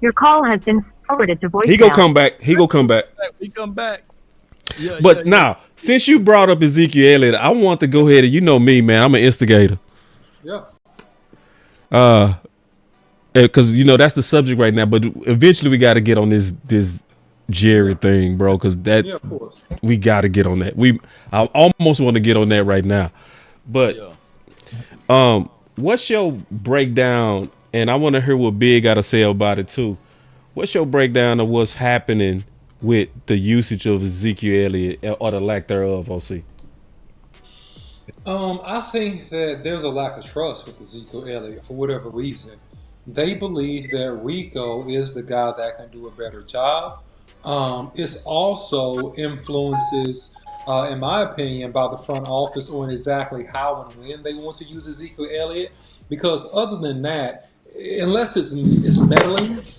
Your call has been forwarded to voicemail. He gonna come back. He come back. He come back. Yeah, but now, since you brought up Ezekiel Elliott, I want to go ahead and, you know me, man, I'm an instigator. Yeah. Because that's the subject right now. But eventually, we got to get on this Jerry thing, bro. Because of course. We got to get on that. I almost want to get on that right now. But what's your breakdown? And I want to hear what Big got to say about it too. What's your breakdown of what's happening with the usage of Ezekiel Elliott or the lack thereof, OC? I think that there's a lack of trust with Ezekiel Elliott for whatever reason. They believe that Rico is the guy that can do a better job. It's also influences, in my opinion, by the front office on exactly how and when they want to use Ezekiel Elliott. Because other than that, unless it's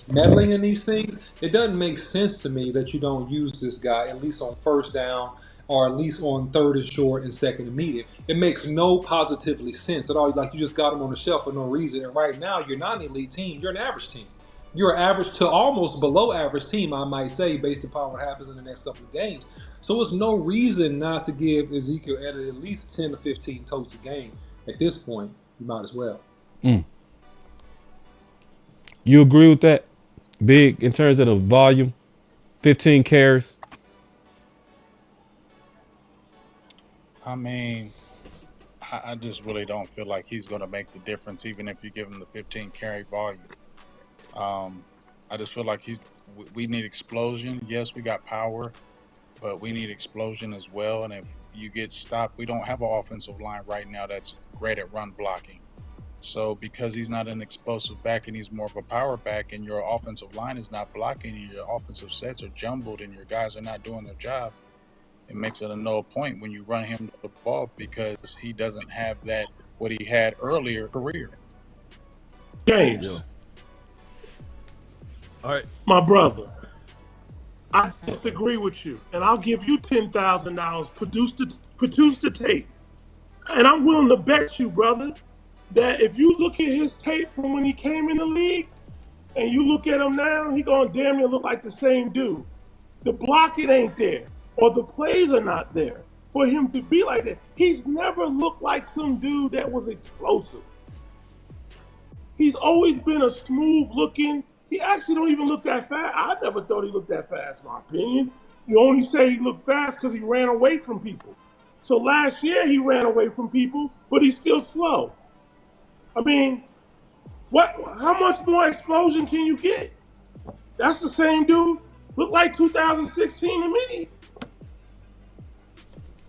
meddling in these things, it doesn't make sense to me that you don't use this guy at least on first down or at least on 3rd and short and 2nd and medium. It makes no positively sense at all. Like you just got him on the shelf for no reason. And right now, you're not an elite team. You're an average team. You're an average to almost below average team, I might say, based upon what happens in the next couple of games. So there's no reason not to give Ezekiel Elliott at least 10 to 15 totes a game. At this point, you might as well. You agree with that, Big, in terms of the volume? 15 carries? I mean, I just really don't feel like he's going to make the difference, even if you give him the 15 carry volume. I just feel like we need explosion. Yes, we got power, but we need explosion as well. And if you get stopped, we don't have an offensive line right now that's great at run blocking. So because he's not an explosive back and he's more of a power back, and your offensive line is not blocking, your offensive sets are jumbled and your guys are not doing their job, it makes it a null point when you run him the ball because he doesn't have that what he had earlier career. James, All right. my brother, I disagree with you, and I'll give you $10,000. Produce the tape, and I'm willing to bet you, brother, that if you look at his tape from when he came in the league, and you look at him now, he gonna damn near look like the same dude. The blocking ain't there, or the plays are not there for him to be like that. He's never looked like some dude that was explosive. He's always been a smooth looking. He actually don't even look that fast. I never thought he looked that fast, in my opinion. You only say he looked fast because he ran away from people. So last year he ran away from people, but he's still slow. I mean, how much more explosion can you get? That's the same dude. Look like 2016 to me.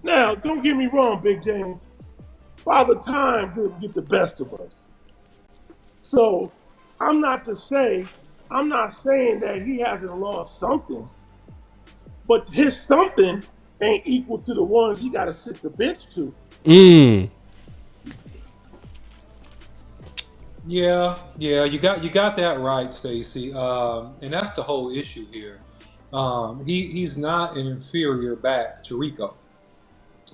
Now, don't get me wrong, Big James. Father Time didn't get the best of us. So I'm not saying that he hasn't lost something, but his something ain't equal to the ones he got to sit the bench to. Yeah, you got that right, Stacy. And that's the whole issue here. He's not an inferior back to Rico.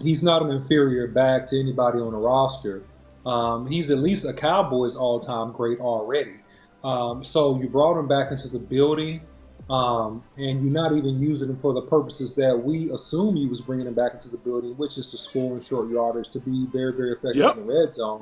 He's not an inferior back to anybody on the roster. He's at least a Cowboys all-time great already. So you brought him back into the building, and you're not even using him for the purposes that we assume you was bringing him back into the building, which is to score in short yardage, to be very, very effective in the red zone.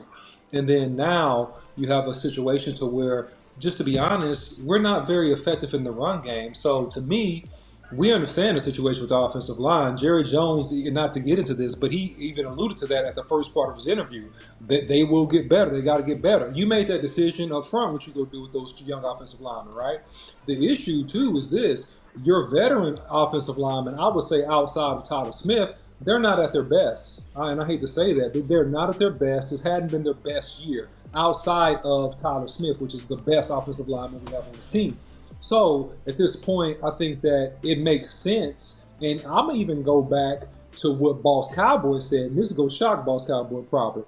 And then now you have a situation to where, just to be honest, we're not very effective in the run game. So to me, we understand the situation with the offensive line. Jerry Jones, not to get into this, but he even alluded to that at the first part of his interview, that they will get better. They got to get better. You made that decision up front, what you go do with those young offensive linemen, right? The issue, too, is this. Your veteran offensive linemen, I would say outside of Tyler Smith, they're not at their best. And I hate to say that, but they're not at their best. This hadn't been their best year outside of Tyler Smith, which is the best offensive lineman we have on this team. So at this point, I think that it makes sense. And I'm going to even go back to what Boss Cowboy said. And this is going to shock Boss Cowboy probably.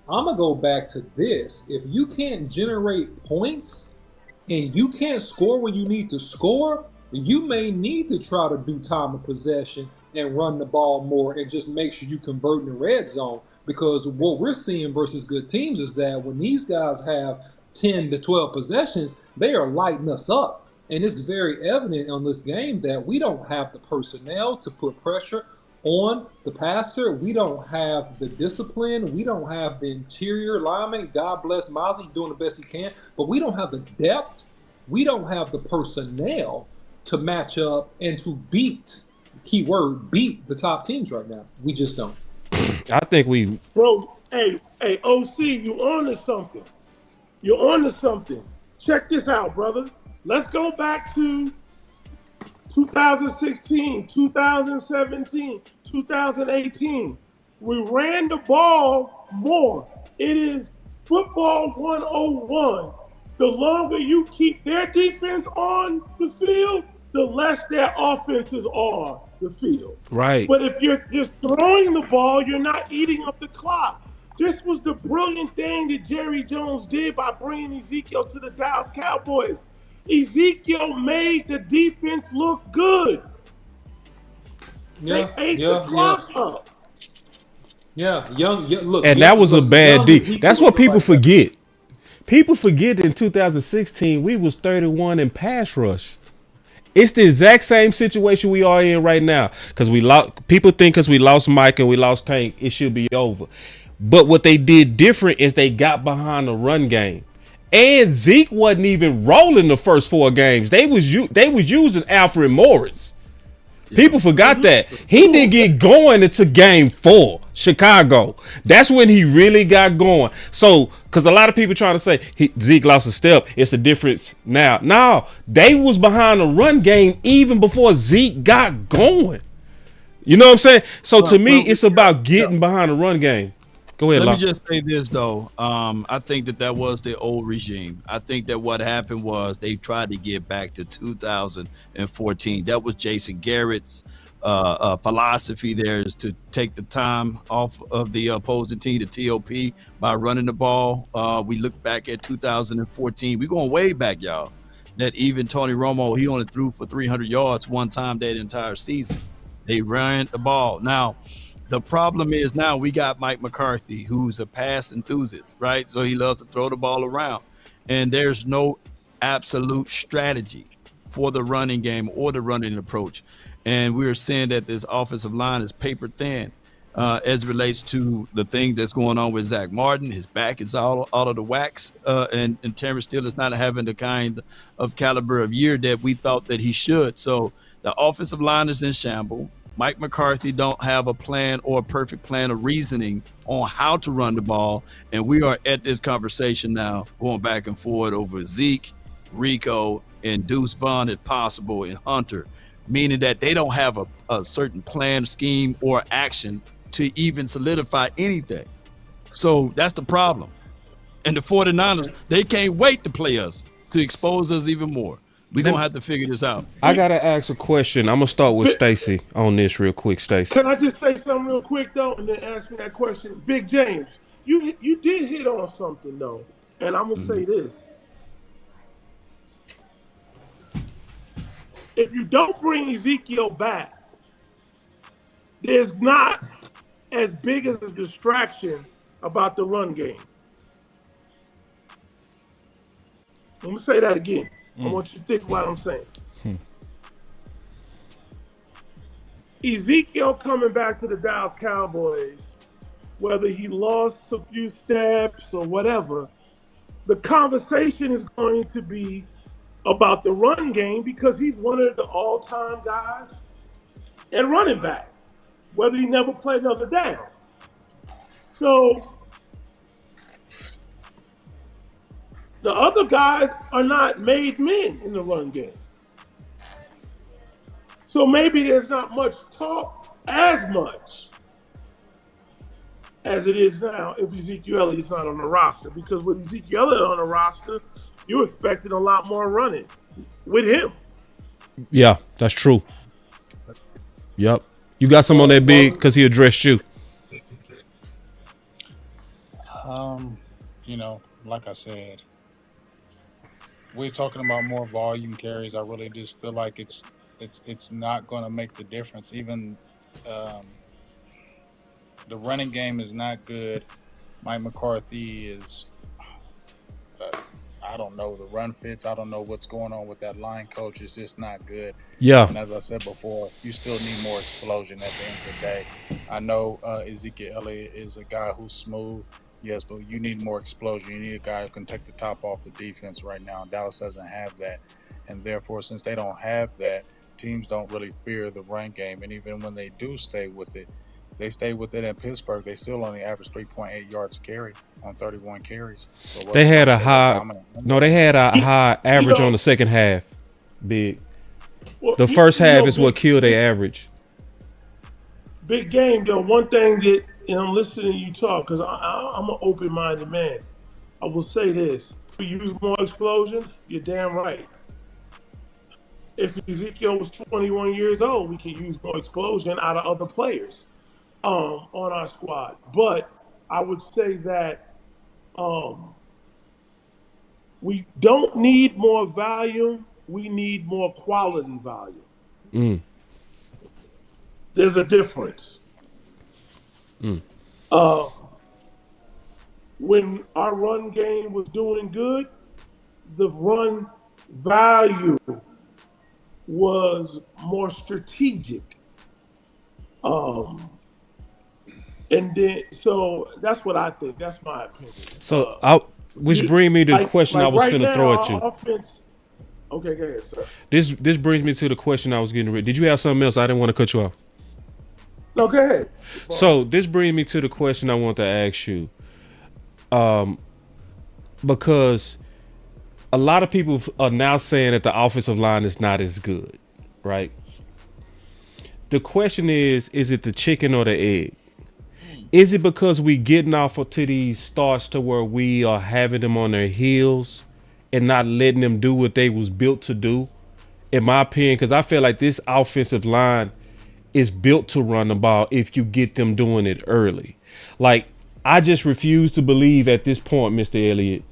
I'm going to go back to this. If you can't generate points and you can't score when you need to score, you may need to try to do time of possession and run the ball more and just make sure you convert in the red zone. Because what we're seeing versus good teams is that when these guys have 10 to 12 possessions, they are lighting us up. And it's very evident on this game that we don't have the personnel to put pressure on the passer. We don't have the discipline. We don't have the interior lineman. God bless Mozzie, doing the best he can. But we don't have the depth. We don't have the personnel to match up and to beat, keyword, beat the top teams right now. We just don't. I think we... Bro, hey, OC, you on to something. You're on to something. Check this out, brother. Let's go back to 2016, 2017, 2018. We ran the ball more. It is football 101. The longer you keep their defense on the field, the less their offense is on the field. Right. But if you're just throwing the ball, you're not eating up the clock. This was the brilliant thing that Jerry Jones did by bringing Ezekiel to the Dallas Cowboys. Ezekiel made the defense look good. They ate the clock up. Look. And that was a bad D. That's what people forget. People forget that in 2016, we was 31 in pass rush. It's the exact same situation we are in right now. Because people think because we lost Mike and we lost Tank, it should be over. But what they did different is they got behind the run game. And Zeke wasn't even rolling the first 4 games. They was using Alfred Morris. People forgot that. He did get going into game 4, Chicago. That's when he really got going. So, because a lot of people trying to say Zeke lost a step, it's a difference now. No, they was behind the run game even before Zeke got going. You know what I'm saying? So to me, it's about getting behind the run game. Go ahead, Let me Locke. just say this though. I think that was the old regime. I think that what happened was they tried to get back to 2014. That was Jason Garrett's philosophy. There is to take the time off of the opposing team, the TOP, by running the ball. We look back at 2014. We're going way back, y'all. That even Tony Romo, he only threw for 300 yards one time that entire season. They ran the ball. Now, the problem is now we got Mike McCarthy, who's a pass enthusiast, right? So he loves to throw the ball around. And there's no absolute strategy for the running game or the running approach. And we're seeing that this offensive line is paper thin as it relates to the thing that's going on with Zach Martin. His back is all out of the wax. And Terrence Steele is not having the kind of caliber of year that we thought that he should. So the offensive line is in shambles. Mike McCarthy don't have a plan or a perfect plan of reasoning on how to run the ball. And we are at this conversation now going back and forth over Zeke, Rico, and Deuce Vaughn if possible, and Hunter, meaning that they don't have a certain plan, scheme, or action to even solidify anything. So that's the problem. And the 49ers, they can't wait to play us, to expose us even more. We're going to have to figure this out. I got to ask a question. I'm going to start with Stacy on this real quick, Stacy. Can I just say something real quick, though, and then ask me that question? Big James, you did hit on something, though, and I'm going to say this. If you don't bring Ezekiel back, there's not as big as a distraction about the run game. Let me say that again. I want you to think what I'm saying. Ezekiel coming back to the Dallas Cowboys, whether he lost a few steps or whatever, the conversation is going to be about the run game because he's one of the all-time guys and running back, whether he never played another down. So the other guys are not made men in the run game. So maybe there's not much talk as much as it is now if Ezekiel Elliott's not on the roster. Because with Ezekiel Elliott on the roster, you're expecting a lot more running with him. Yeah, that's true. Yep. You got some on that big because he addressed you. Like I said, we're talking about more volume carries. I really just feel like it's not going to make the difference. Even the running game is not good. Mike McCarthy is, I don't know, the run fits. I don't know what's going on with that line coach. It's just not good. Yeah. And as I said before, you still need more explosion at the end of the day. I know Ezekiel Elliott is a guy who's smooth. Yes, but you need more explosion. You need a guy who can take the top off the defense right now. Dallas doesn't have that. And therefore, since they don't have that, teams don't really fear the run game. And even when they do stay with it, they stay with it in Pittsburgh. They still only average 3.8 yards a carry on 31 carries. So they had a high average on the second half. Big. Well, the first half is what killed their average. Big game, though. One thing that, and I'm listening to you talk because I'm an open-minded man. I will say this. If we use more explosion, you're damn right. If Ezekiel was 21 years old, we could use more explosion out of other players on our squad. But I would say that we don't need more volume. We need more quality volume. There's a difference. When our run game was doing good, the run value was more strategic. And then, so that's what I think. That's my opinion. So, which bring me to the question I was finna throw at you. Okay, go ahead, sir. This brings me to the question I was getting ready. Did you have something else? I didn't want to cut you off. No, go ahead. So this brings me to the question I want to ask you. Because a lot of people are now saying that the offensive line is not as good, right? The question is it the chicken or the egg? Is it because we getting off to these starts to where we are having them on their heels and not letting them do what they was built to do? In my opinion, because I feel like this offensive line is built to run the ball if you get them doing it early. Like, I just refuse to believe at this point, Mr. Elliott,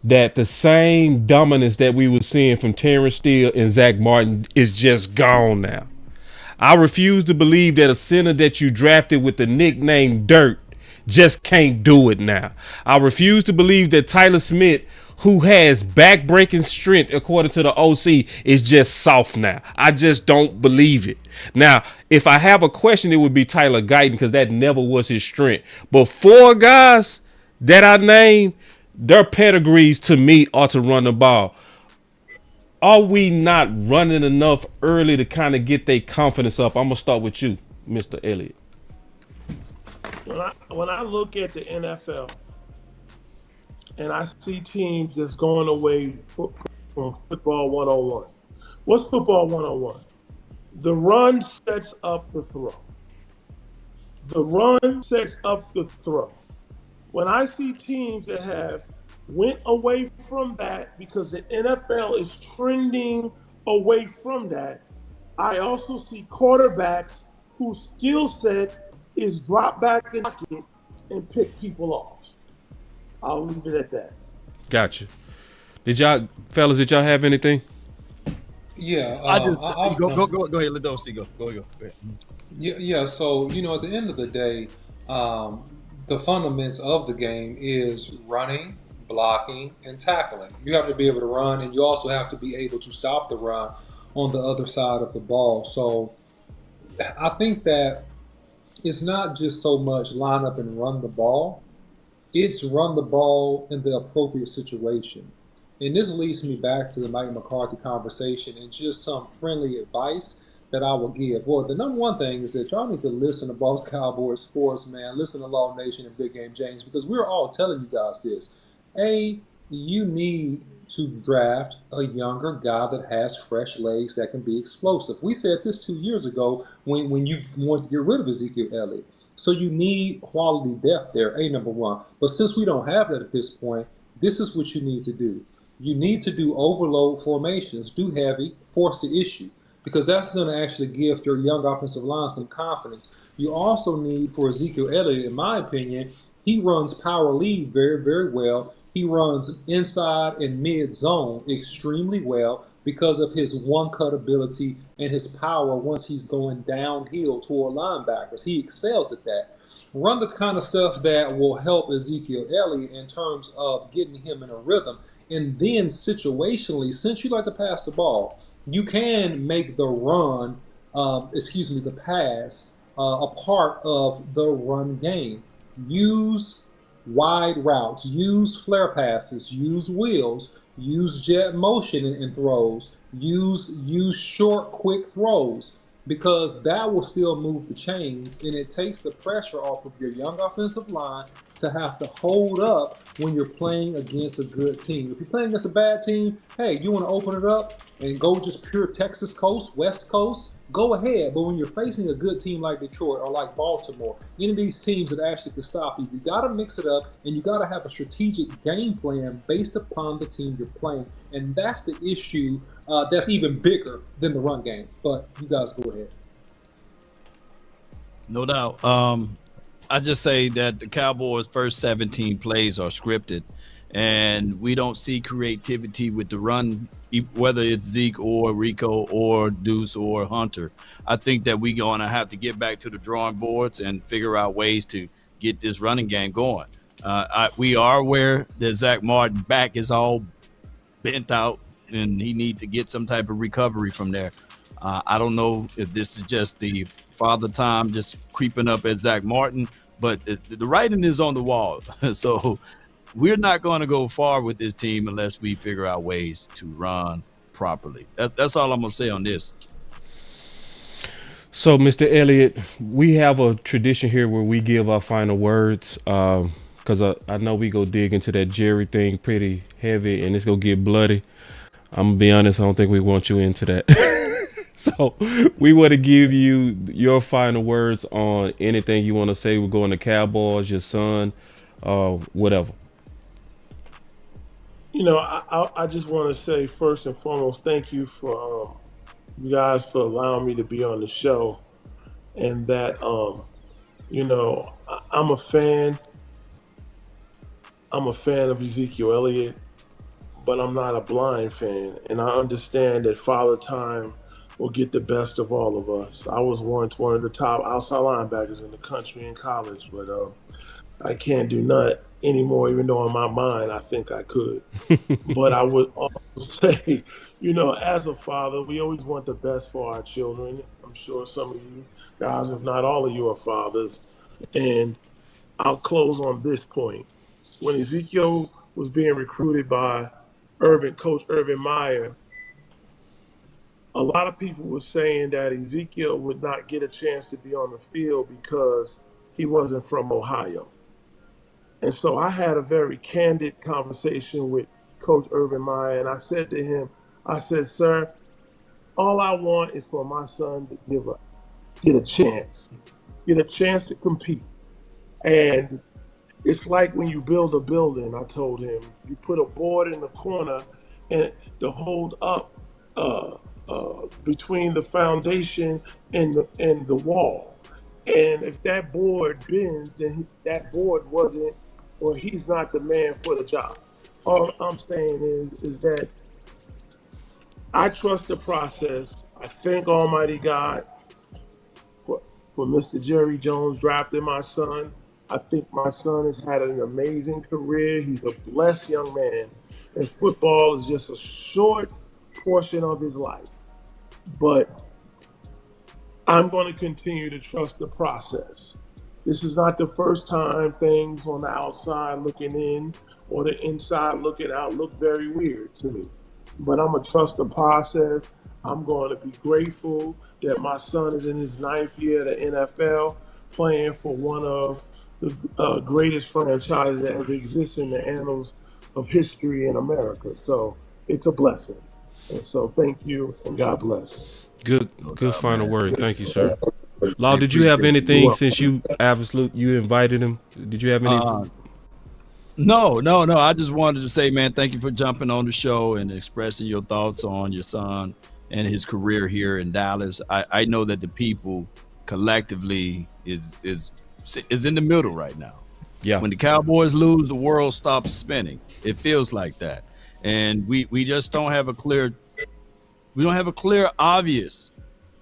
that the same dominance that we were seeing from Terrence Steele and Zach Martin is just gone now. I refuse to believe that a center that you drafted with the nickname Dirt just can't do it now. I refuse to believe that Tyler Smith, who has back-breaking strength according to the OC, is just soft now. I just don't believe it. Now, if I have a question, it would be Tyler Guyton, because that never was his strength. But 4 guys that I named, their pedigrees to me are to run the ball. Are we not running enough early to kind of get their confidence up? I'm going to start with you, Mr. Elliott. When I look at the NFL and I see teams that's going away from football 101, what's football 101? The run sets up the throw. The run sets up the throw. When I see teams that have went away from that because the NFL is trending away from that, I also see quarterbacks whose skill set is drop back in the pocket and pick people off. I'll leave it at that. Gotcha. Did y'all have anything? Yeah, go ahead. Let those see go. Go ahead. Yeah. So at the end of the day, the fundamentals of the game is running, blocking, and tackling. You have to be able to run, and you also have to be able to stop the run on the other side of the ball. So I think that it's not just so much line up and run the ball. It's run the ball in the appropriate situation. And this leads me back to the Mike McCarthy conversation and just some friendly advice that I will give. Well, the number one thing is that y'all need to listen to Boss Cowboys Sports, man. Listen to Law Nation and Big Game James, because we're all telling you guys this. You need to draft a younger guy that has fresh legs that can be explosive. We said this 2 years ago when you wanted to get rid of Ezekiel Elliott. So you need quality depth there, number one. But since we don't have that at this point, this is what you need to do. You need to do overload formations, do heavy, force the issue, because that's going to actually give your young offensive line some confidence. You also need, for Ezekiel Elliott, in my opinion, he runs power lead very, very well. He runs inside and mid zone extremely well because of his one-cut ability and his power once he's going downhill toward linebackers. He excels at that. Run the kind of stuff that will help Ezekiel Elliott in terms of getting him in a rhythm. And then situationally, since you like to pass the ball, you can make the run, the pass, a part of the run game. Use wide routes, use flare passes, use wheels, use jet motion in throws, use short, quick throws, because that will still move the chains, and it takes the pressure off of your young offensive line to have to hold up when you're playing against a good team. If you're playing against a bad team, hey, you want to open it up and go just pure Texas coast, West Coast, go ahead. But when you're facing a good team like Detroit or like Baltimore, any of these teams that actually can stop you, you got to mix it up, and you got to have a strategic game plan based upon the team you're playing. And that's the issue that's even bigger than the run game. But you guys go ahead. No doubt. I just say that the Cowboys' first 17 plays are scripted, and we don't see creativity with the run, whether it's Zeke or Rico or Deuce or Hunter. I think that we're going to have to get back to the drawing boards and figure out ways to get this running game going. We are aware that Zach Martin back is all bent out, and he needs to get some type of recovery from there. I don't know if this is just the father time just creeping up at Zach Martin, but the writing is on the wall. So we're not going to go far with this team unless we figure out ways to run properly. That's all I'm gonna say on this. So, Mr. Elliott, we have a tradition here where we give our final words. Because I know we go dig into that Jerry thing pretty heavy, and it's gonna get bloody. I'm gonna be honest, I don't think we want you into that. So we want to give you your final words on anything you want to say. We're going to Cowboys, your son, whatever. I just want to say first and foremost, thank you for you guys for allowing me to be on the show, and that I'm a fan. I'm a fan of Ezekiel Elliott, but I'm not a blind fan, and I understand that Father Time will get the best of all of us. I was once one of the top outside linebackers in the country in college, but I can't do nothing anymore, even though in my mind I think I could. But I would also say, as a father, we always want the best for our children. I'm sure some of you guys, if not all of you, are fathers. And I'll close on this point. When Ezekiel was being recruited by Coach Urban Meyer, a lot of people were saying that Ezekiel would not get a chance to be on the field because he wasn't from Ohio. And so I had a very candid conversation with Coach Urban Meyer, and I said to him, I said, sir, all I want is for my son to get a chance to compete. And it's like when you build a building, I told him, you put a board in the corner and to hold up between the foundation and the wall. And if that board bends, then that board wasn't, or he's not the man for the job. All I'm saying is that I trust the process. I thank Almighty God for Mr. Jerry Jones drafting my son. I think my son has had an amazing career. He's a blessed young man. And football is just a short portion of his life. But I'm going to continue to trust the process. This is not the first time things on the outside looking in or the inside looking out look very weird to me. But I'm going to trust the process. I'm going to be grateful that my son is in his 9th year at the NFL, playing for one of the greatest franchises that ever exists in the annals of history in America. So it's a blessing. And so thank you, and God bless. Good final word. Thank you, sir. Law, did you have anything since you invited him? Did you have any? No. I just wanted to say, man, thank you for jumping on the show and expressing your thoughts on your son and his career here in Dallas. I know that the people collectively is in the middle right now. Yeah. When the Cowboys lose, the world stops spinning. It feels like that. And we just don't have a clear, obvious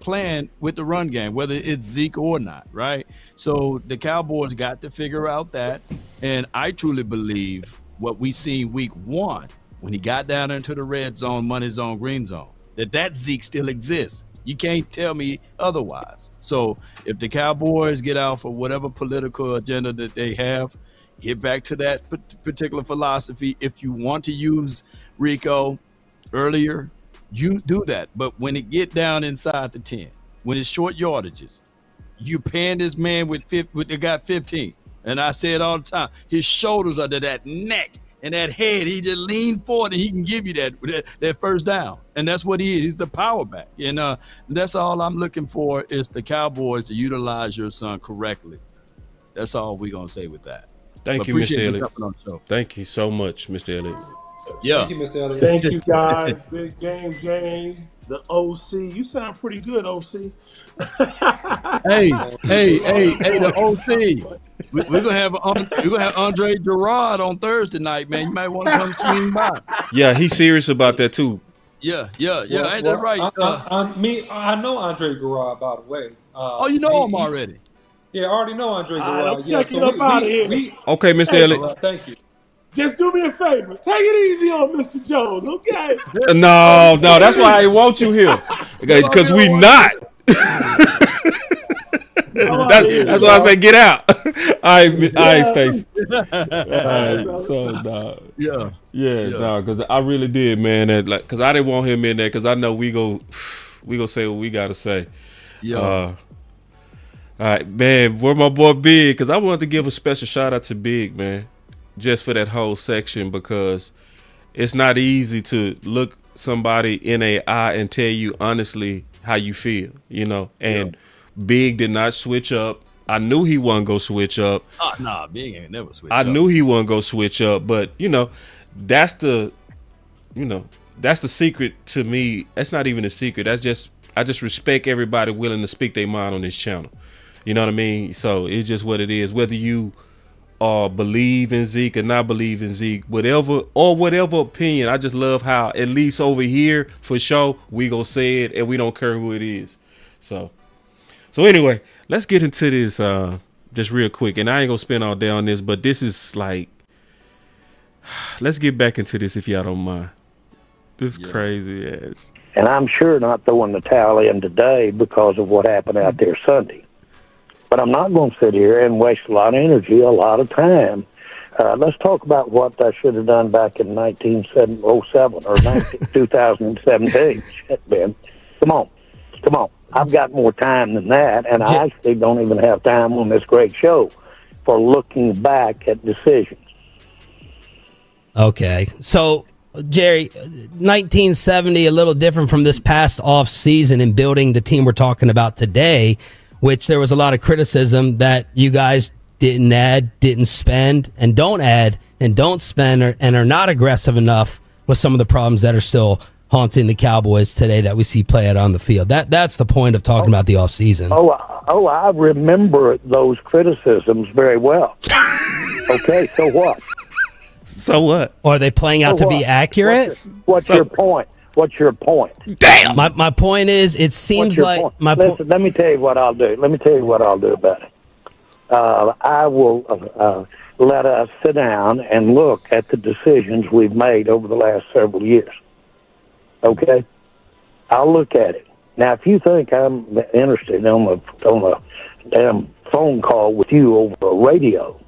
plan with the run game, whether it's Zeke or not, right? So the Cowboys got to figure out that. And I truly believe what we seen week 1, when he got down into the red zone, money zone, green zone, that Zeke still exists. You can't tell me otherwise. So if the Cowboys get out for whatever political agenda that they have, get back to that particular philosophy. If you want to use Rico earlier, you do that. But when it get down inside the 10, when it's short yardages, you paying this man with they got 15. And I say it all the time. His shoulders are to that neck and that head. He just lean forward and he can give you that first down. And that's what he is. He's the power back. And that's all I'm looking for is the Cowboys to utilize your son correctly. That's all we're going to say with that. Thank you, Mr. Elliott. Thank you so much, Mr. Elliott. Yeah. Thank you, Mr. Elliott. Thank you, guys. Big game, James. The OC. You sound pretty good, OC. Hey, the OC. We're gonna have Andre Gerard on Thursday night, man. You might want to come swing by. Yeah, he's serious about that too. Yeah. Ain't that right? I know Andre Gerard, by the way. You know him already. Yeah, I already know Andre Gerard. I'm checking up out of here. Okay, Mr. Elliott. Thank you. Just do me a favor. Take it easy on Mr. Jones, okay? No, that's why I want you here. Because we not. That's why I say get out. All right, Stacy. So Yeah. no, because I really did, man. Because I didn't want him in there, because I know we go say what we gotta say. Yeah. All right, man. Where my boy Big? Because I wanted to give a special shout out to Big, man, just for that whole section, because it's not easy to look somebody in a eye and tell you honestly how you feel, And Big did not switch up. I knew he wasn't gonna switch up. Nah, Big ain't never switch I up. knew he wasn't gonna switch up, but that's the secret to me. That's not even a secret. I just respect everybody willing to speak their mind on this channel. You know what I mean? So it's just what it is. Whether you believe in Zeke or not believe in Zeke, whatever opinion, I just love how, at least over here, for sure, we gonna say it and we don't care who it is. So anyway, let's get into this just real quick. And I ain't gonna spend all day on this, but this is like, let's get back into this if y'all don't mind. This is crazy ass. And I'm sure not throwing the towel in today because of what happened out there Sunday. But I'm not going to sit here and waste a lot of energy, a lot of time. Let's talk about what I should have done back in 1907 or 2017. Shit, Ben. Come on. I've got more time than that, and I actually don't even have time on this great show for looking back at decisions. Okay. So, Jerry, 1970, a little different from this past off season in building the team we're talking about today, which there was a lot of criticism that you guys didn't add, didn't spend, and don't add, and don't spend, and are not aggressive enough with some of the problems that are still haunting the Cowboys today that we see play out on the field. That's the point of talking about the offseason. Oh, I remember those criticisms very well. Okay, so what? So what? Or are they playing out to be accurate? What's your point? What's your point? Damn. My point is, it seems like Listen, let me tell you what I'll do. Let me tell you what I'll do about it. I will let us sit down and look at the decisions we've made over the last several years. Okay? I'll look at it. Now, if you think I'm interested on a damn phone call with you over a radio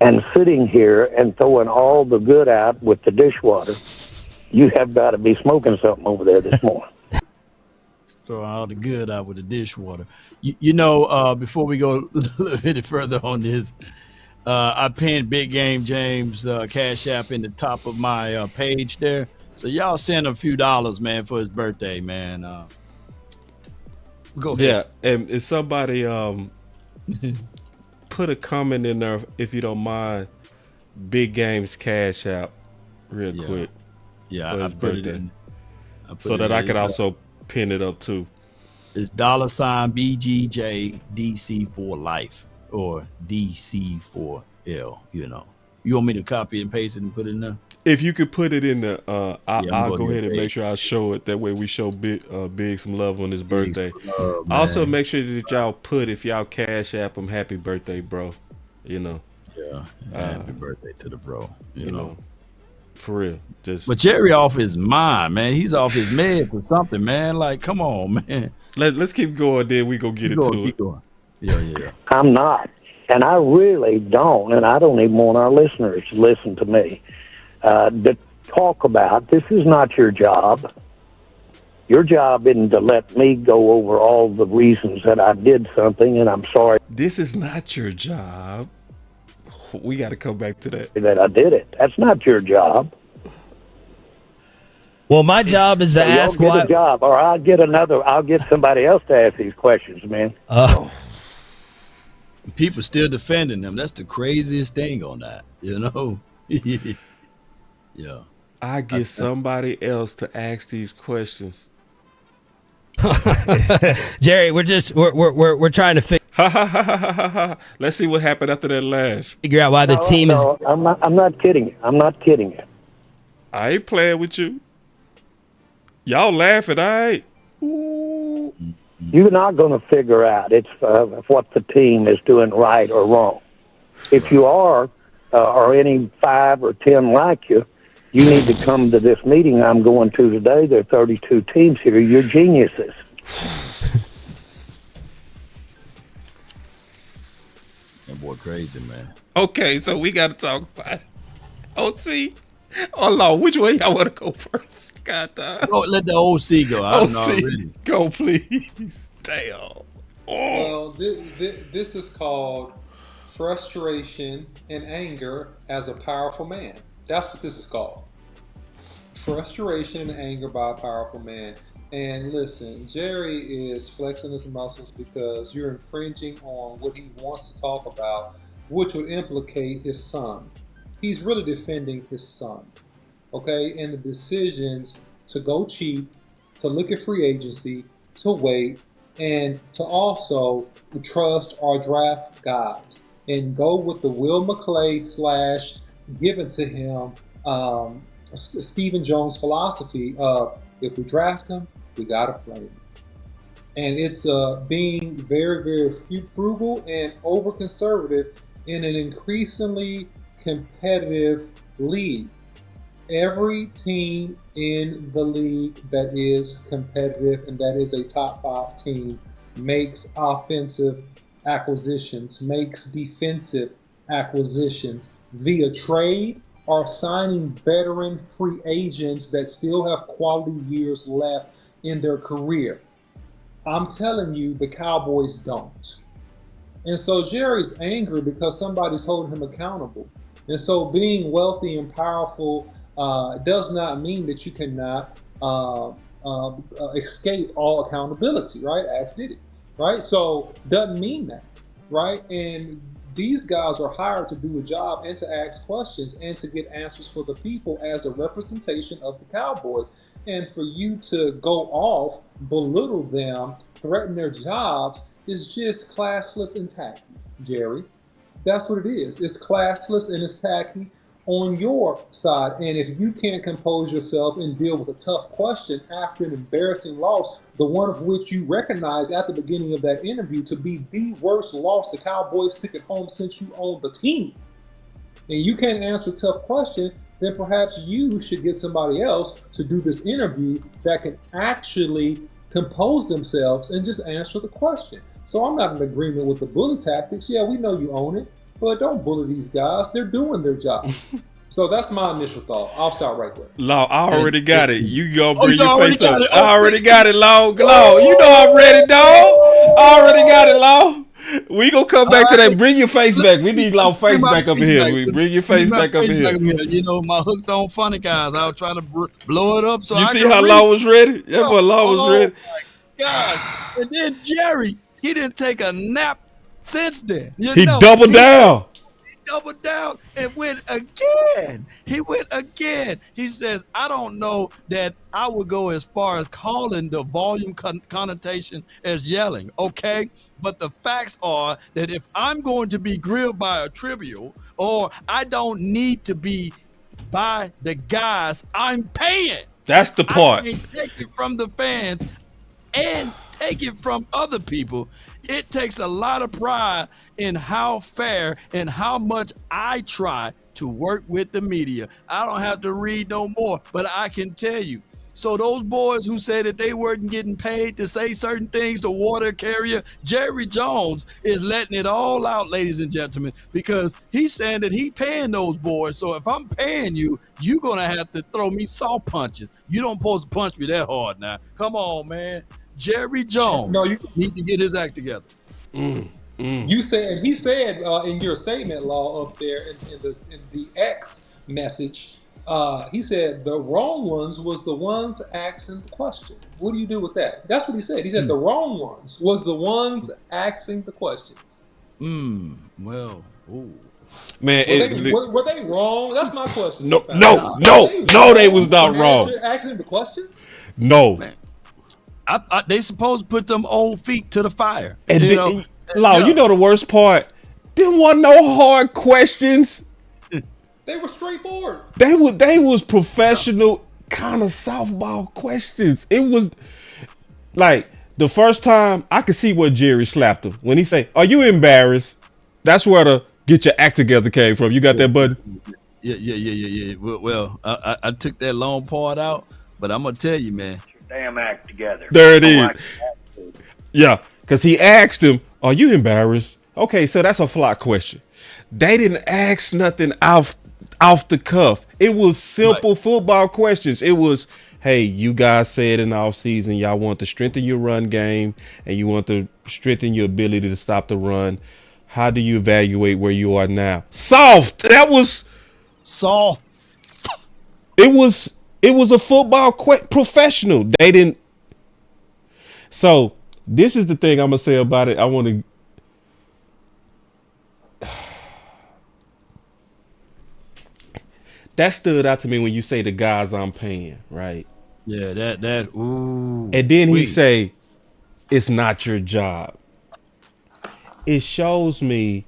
and sitting here and throwing all the good out with the dishwater, you have got to be smoking something over there this morning. Throw all the good out with the dishwater. Before we go a little bit further on this, I pinned Big Game James Cash App in the top of my page there. So y'all send a few dollars, man, for his birthday, man. Go ahead. Yeah, and if somebody put a comment in there, if you don't mind, Big Game's Cash App real quick. Yeah, for I his put birthday. it in. So that I could also pin it up too. It's $BGJDC for life or DC4L, You want me to copy and paste it and put it in there? If you could put it in the, I'll go ahead and page. make sure I show it. That way we show Big some love on his birthday. Also make sure that y'all put, if y'all Cash App him, happy birthday, bro. Yeah, happy birthday to the bro. You know. For real. But Jerry off his mind, man. He's off his meds or something, man. Like, come on, man. Let's keep going, then we go get into it. Keep going. Yeah. I'm not. And I really don't, and I don't even want our listeners to listen to me, to talk about, this is not your job. Your job isn't to let me go over all the reasons that I did something, and I'm sorry. This is not your job. We got to come back to that. That I did it. That's not your job. Well, my job is to ask why. why. A job, or I'll get somebody else to ask these questions, man. People still defending them. That's the craziest thing on that, Yeah. I get somebody else to ask these questions. Jerry, we're trying to Let's see what happened after that laugh. figure out why the team is. I'm not kidding you. I'm not kidding you. I ain't playing with you. Y'all laughing, all right? Ooh. You're not going to figure out what the team is doing right or wrong. If you are, or any 5 or 10 like you, you need to come to this meeting I'm going to today. There are 32 teams here. You're geniuses. That boy crazy, man. Okay, so we got to talk about it. OC or Law. Which way y'all want to go first? God damn. Oh, let the OC go. I don't know already. Go, please. Damn. Oh. Well, this is called frustration and anger as a powerful man. That's what this is called. Frustration and anger by a powerful man. And listen, Jerry is flexing his muscles because you're infringing on what he wants to talk about, which would implicate his son. He's really defending his son, okay? And the decisions to go cheap, to look at free agency, to wait, and to also trust our draft guys and go with the Will McClay / given to him Stephen Jones philosophy of if we draft him, we gotta play him. And it's being very, very frugal and over conservative in an increasingly competitive league. Every team in the league that is competitive and that is a top 5 team makes offensive acquisitions, makes defensive acquisitions via trade or signing veteran free agents that still have quality years left in their career. I'm telling you, the Cowboys don't. And so Jerry's angry because somebody's holding him accountable. And so being wealthy and powerful does not mean that you cannot escape all accountability, right? Ask Diddy, right? So doesn't mean that, right? And these guys are hired to do a job and to ask questions and to get answers for the people as a representation of the Cowboys. And for you to go off, belittle them, threaten their jobs is just classless and tacky, Jerry. That's what it is. It's classless and it's tacky on your side. And if you can't compose yourself and deal with a tough question after an embarrassing loss, the one of which you recognize at the beginning of that interview to be the worst loss the Cowboys took at home since you owned the team, and you can't answer a tough question, then perhaps you should get somebody else to do this interview that can actually compose themselves and just answer the question. So I'm not in agreement with the bully tactics. Yeah, we know you own it, but don't bully these guys. They're doing their job. So that's my initial thought. I'll start right there. Law, I already got it. You gonna bring you your already face up. got it. I already got it, Law. Law, you know I'm ready, dog. I already got it, Law. We gonna come back to that. Bring your face back. We need Law face back up here. We bring your face back up here. You know, my hooked on funny guys. I was trying to blow it up. So You see how Law was ready? That's what Law was ready. My gosh. And then Jerry, he didn't take a nap since then. He doubled down. He doubled down and went again. He went again. He says, I don't know that I would go as far as calling the volume connotation as yelling, okay? But the facts are that if I'm going to be grilled by a trivial, or I don't need to be by the guys I'm paying. That's the part. I can't take it from the fans and take it from other people. It takes a lot of pride in how fair and how much I try to work with the media. I don't have to read no more, but I can tell you. So those boys who said that they weren't getting paid to say certain things, the water carrier, Jerry Jones is letting it all out, ladies and gentlemen, because he's saying that he paying those boys. So if I'm paying you, you're going to have to throw me soft punches. You don't supposed to punch me that hard now. Come on, man. Jerry Jones need to get his act together. You said, he said in your statement, Law, up there in the X message, he said the wrong ones was the ones asking the question. What do you do with that? That's what he said. He said the wrong ones was the ones asking the questions. Well, ooh. Man, were they wrong? That's my question. No, they was not wrong. Asking the questions? No. Man. They supposed to put them old feet to the fire. And Law, you know the worst part? Didn't want no hard questions. They were straightforward. They was professional kind of softball questions. It was like the first time I could see what Jerry slapped him when he say, "Are you embarrassed?" That's where the "get your act together" came from. You got that, bud? Yeah. Well, I took that long part out, but I'm gonna tell you, man. Damn act together. There it is. Yeah, because he asked him, "Are you embarrassed? Okay, so that's a flop question. They didn't ask nothing off the cuff. It was simple football questions. It was, hey, you guys said in the offseason y'all want to strengthen your run game and you want to strengthen your ability to stop the run. How do you evaluate where you are now? Soft. That was soft. It was a football professional. They didn't. So this is the thing I'm gonna say about it. I want to. That stood out to me when you say the guys I'm paying, right? Yeah, that ooh. And then he say, it's not your job. It shows me.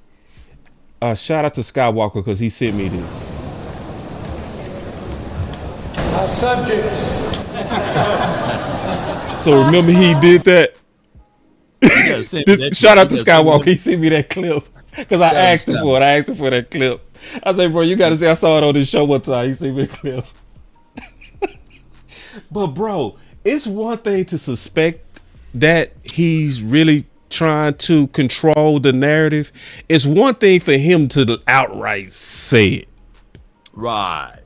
Shout out to Skywalker because he sent me this. Our subjects. So remember he did that. Shout out to Skywalker. He sent me that clip because I asked him for it. I asked him for that clip. I said, bro, you got to see. I saw it on this show one time. He sent me the clip. But bro, it's one thing to suspect that he's really trying to control the narrative. It's one thing for him to outright say it. Right.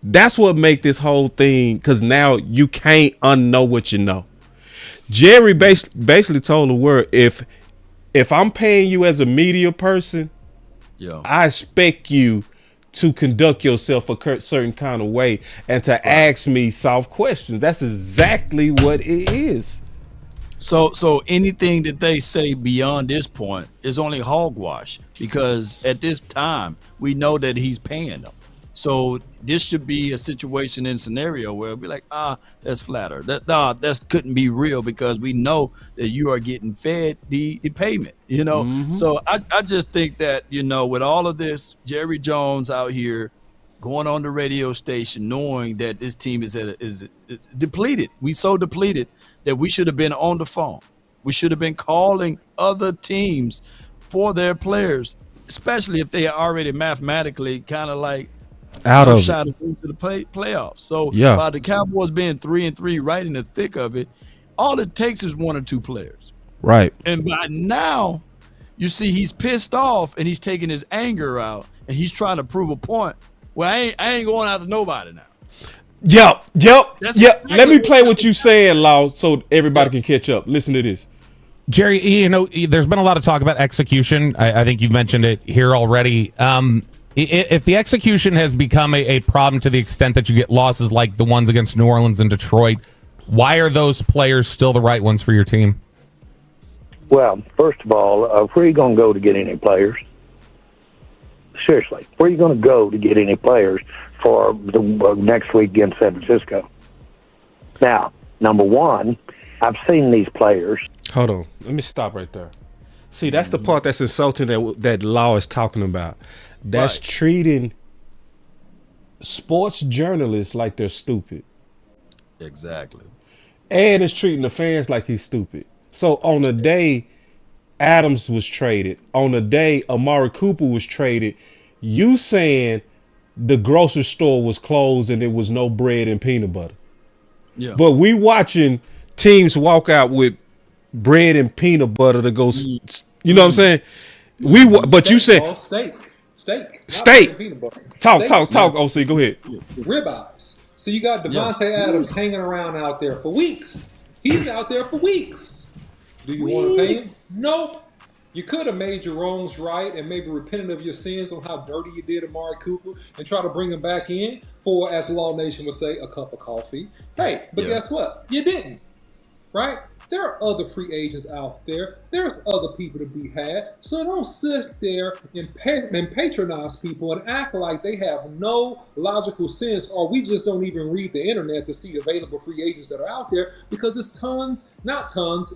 That's what make this whole thing, because now you can't unknow what you know. Jerry basically told the word, if I'm paying you as a media person, I expect you to conduct yourself a certain kind of way and to ask me soft questions. That's exactly what it is. So anything that they say beyond this point is only hogwash, because at this time we know that he's paying them. So this should be a situation and scenario where it'll be like, that's flatter. That couldn't be real, because we know that you are getting fed the payment, you know? Mm-hmm. So I just think that, you know, with all of this, Jerry Jones out here going on the radio station, knowing that this team is depleted. We so depleted that we should have been on the phone. We should have been calling other teams for their players, especially if they are already mathematically kind of like out of shot into the playoffs. So by the Cowboys being 3-3 right in the thick of it, all it takes is one or two players. Right. And by now, you see he's pissed off and he's taking his anger out and he's trying to prove a point. Well, I ain't going after nobody now. Yep. Exactly. Let me play what you saying, Law, so everybody can catch up. Listen to this. Jerry, you know, there's been a lot of talk about execution. I think you've mentioned it here already. If the execution has become a problem to the extent that you get losses like the ones against New Orleans and Detroit, why are those players still the right ones for your team? Well, first of all, where are you going to go to get any players? Seriously, where are you going to go to get any players for the next week against San Francisco? Now, number one, I've seen these players. Hold on. Let me stop right there. See, that's the part that's insulting that Law is talking about. That's treating sports journalists like they're stupid. Exactly. And it's treating the fans like he's stupid. So on the day Adams was traded, on the day Amari Cooper was traded, you saying the grocery store was closed and there was no bread and peanut butter. Yeah. But we watching teams walk out with bread and peanut butter to go, you know what I'm saying? But you said steak. Peanut butter. Talk. OC, go ahead. Ribeyes. So you got Devontae Adams hanging around out there for weeks. He's out there for weeks. Do you want to pay him? Nope. You could have made your wrongs right and maybe repented of your sins on how dirty you did Amari Cooper and try to bring him back in for, as the Law Nation would say, a cup of coffee. Hey, but guess what? You didn't. Right? There are other free agents out there. There's other people to be had. So don't sit there and patronize people and act like they have no logical sense, or we just don't even read the internet to see available free agents that are out there, because it's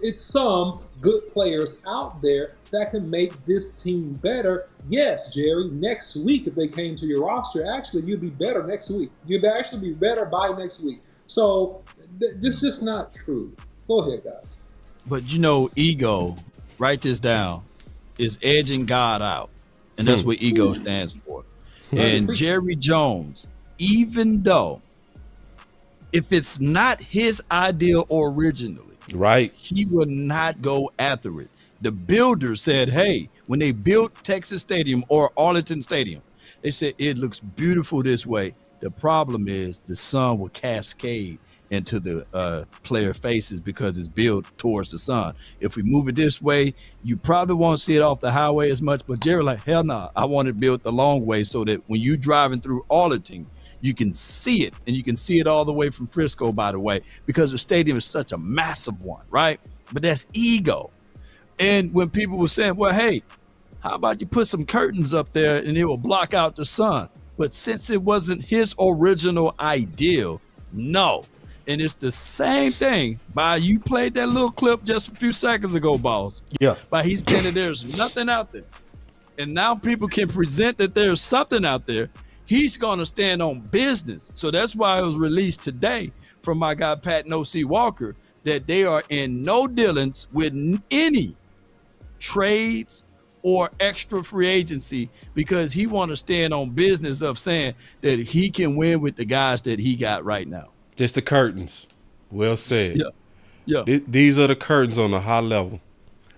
it's some good players out there that can make this team better. Yes, Jerry, next week, if they came to your roster, actually, you'd be better next week. You'd actually be better by next week. So this is just not true. Go ahead, guys. But you know, ego, write this down, is edging God out. And that's what ego stands for. And Jerry Jones, even though if it's not his idea originally, right, he will not go after it. The builder said, hey, when they built Texas Stadium or Arlington Stadium, they said it looks beautiful this way. The problem is the sun will cascade into the player faces because it's built towards the sun. If we move it this way, you probably won't see it off the highway as much. But Jerry, like, hell no, I want it built the long way so that when you're driving through Arlington, you can see it, and you can see it all the way from Frisco, by the way, because the stadium is such a massive one, right? But that's ego. And when people were saying, well, hey, how about you put some curtains up there and it will block out the sun? But since it wasn't his original ideal, no. And it's the same thing. By you played that little clip just a few seconds ago, boss. Yeah. By he's saying there's nothing out there. And now people can present that there's something out there. He's going to stand on business. So that's why it was released today from my guy, Pat No.C. Walker, that they are in no dealings with any trades or extra free agency because he want to stand on business of saying that he can win with the guys that he got right now. Just the curtains. Well said. Yeah. These are the curtains on a high level.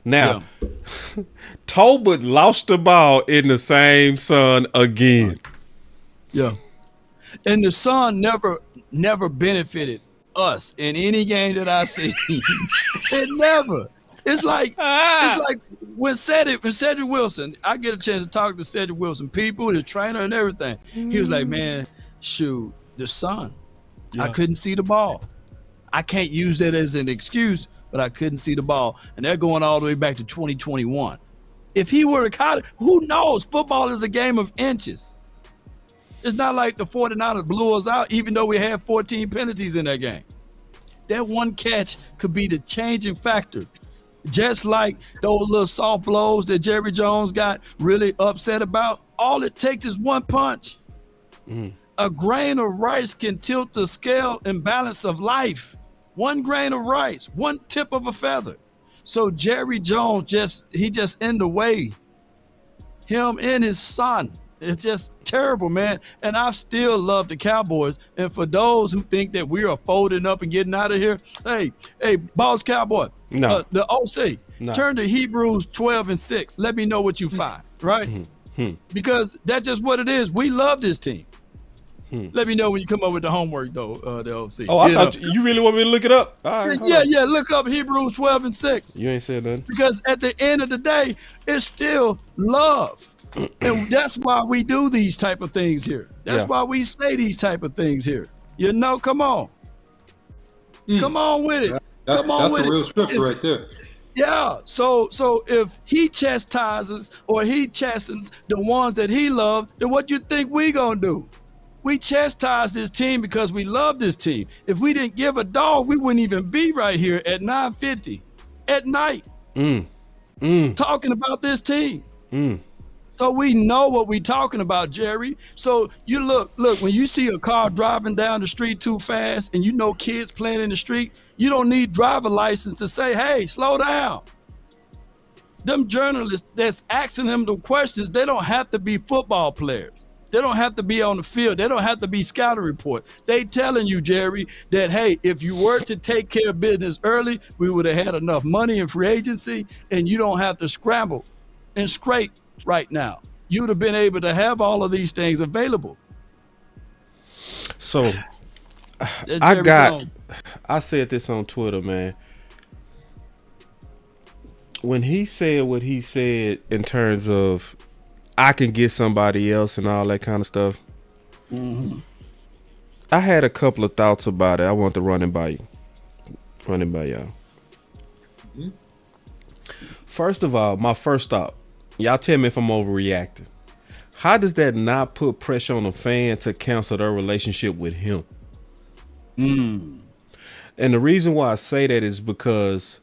Now, Tolbert lost the ball in the same sun again. Yeah. And the sun never benefited us in any game that I see. It never. It's like when Cedric Wilson, I get a chance to talk to Cedric Wilson, people, the trainer and everything. He was like, man, shoot, the sun. I couldn't see the ball. I can't use that as an excuse, but I couldn't see the ball. And they're going all the way back to 2021. If he were a college, who knows? Football is a game of inches. It's not like the 49ers blew us out, even though we had 14 penalties in that game. That one catch could be the changing factor. Just like those little soft blows that Jerry Jones got really upset about, all it takes is one punch. A grain of rice can tilt the scale and balance of life. One grain of rice, one tip of a feather. So Jerry Jones just in the way. Him and his son. It's just terrible, man. And I still love the Cowboys. And for those who think that we are folding up and getting out of here, hey, boss Cowboy, the OC, turn to Hebrews 12:6. Let me know what you find, right? Because that's just what it is. We love this team. Let me know when you come up with the homework, though, the OC. Oh, I thought you really want me to look it up? All right, yeah, look up Hebrews 12:6. You ain't said nothing. Because at the end of the day, it's still love. And that's why we do these type of things here. That's why we say these type of things here. You know, come on. Come on with it. Come on with it. That's the real scripture right there. Yeah. So if he chastises or he chastens the ones that he loves, then what you think we gonna do? We chastise this team because we love this team. If we didn't give a dog, we wouldn't even be right here at 9:50 at night talking about this team. So we know what we're talking about, Jerry. So you look, when you see a car driving down the street too fast and you know kids playing in the street, you don't need driver license to say, hey, slow down. Them journalists that's asking them the questions, they don't have to be football players. They don't have to be on the field. They don't have to be scouting report. They telling you, Jerry, that, hey, if you were to take care of business early, we would have had enough money in free agency and you don't have to scramble and scrape right now. You'd have been able to have all of these things available. So I said this on Twitter, man. When he said what he said in terms of I can get somebody else and all that kind of stuff, I had a couple of thoughts about it. I want to run it by y'all. First of all, my first thought, y'all tell me if I'm overreacting. How does that not put pressure on a fan to cancel their relationship with him? And the reason why I say that is because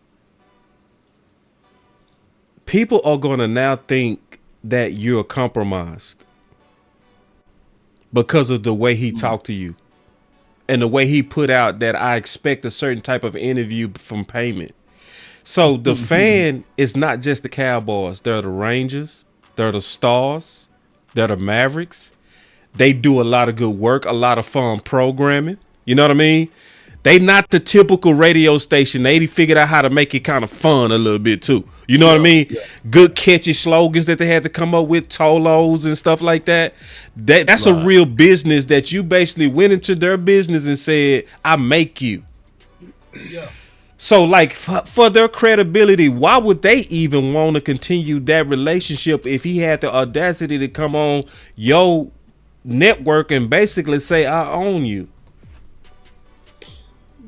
people are going to now think that you're compromised because of the way he talked to you and the way he put out that I expect a certain type of interview from payment. So the fan is not just the Cowboys. They're the Rangers. They're the Stars. They're the Mavericks. They do a lot of good work, a lot of fun programming. You know what I mean? They not the typical radio station. They figured out how to make it kind of fun a little bit too. You know what I mean? Yeah. Good catchy slogans that they had to come up with, Tolos and stuff like that. That's a real business that you basically went into their business and said, I make you. Yeah. So, like, for their credibility, why would they even want to continue that relationship if he had the audacity to come on your network and basically say, I own you?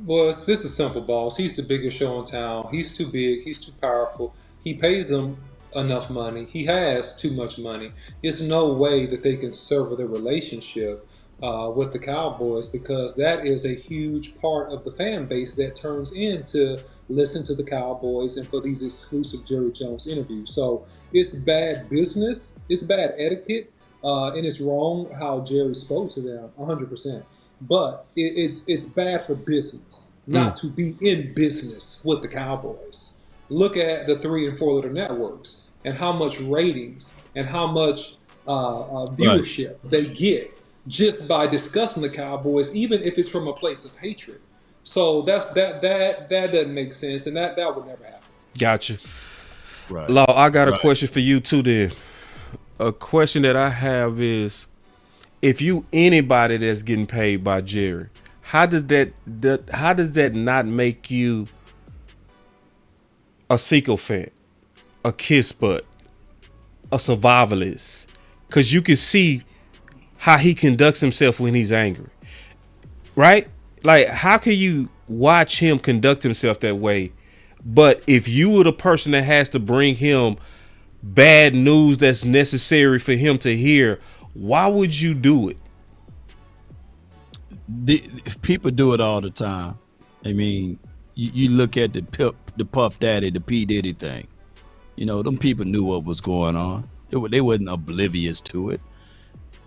Well, this is simple, boss. He's the biggest show in town. He's too big. He's too powerful. He pays them enough money. He has too much money. There's no way that they can sever their relationship with the Cowboys, because that is a huge part of the fan base that turns in to listen to the Cowboys and for these exclusive Jerry Jones interviews. So it's bad business. It's bad etiquette. And it's wrong how Jerry spoke to them, 100%. But it's bad for business not to be in business with the Cowboys. Look at the 3 and 4 letter networks and how much ratings and how much viewership they get just by discussing the Cowboys, even if it's from a place of hatred. So that doesn't make sense, and that would never happen. Gotcha. Right. Law, I got a question for you too then. A question that I have is, if you anybody that's getting paid by Jerry, how does that not make you a sycophant, a kiss butt, a survivalist? Because you can see how he conducts himself when he's angry, right? Like, how can you watch him conduct himself that way? But if you were the person that has to bring him bad news that's necessary for him to hear, why would you do it? People do it all the time. I mean, you look at the Puff Daddy, the P. Diddy thing. You know, them people knew what was going on. They wasn't oblivious to it,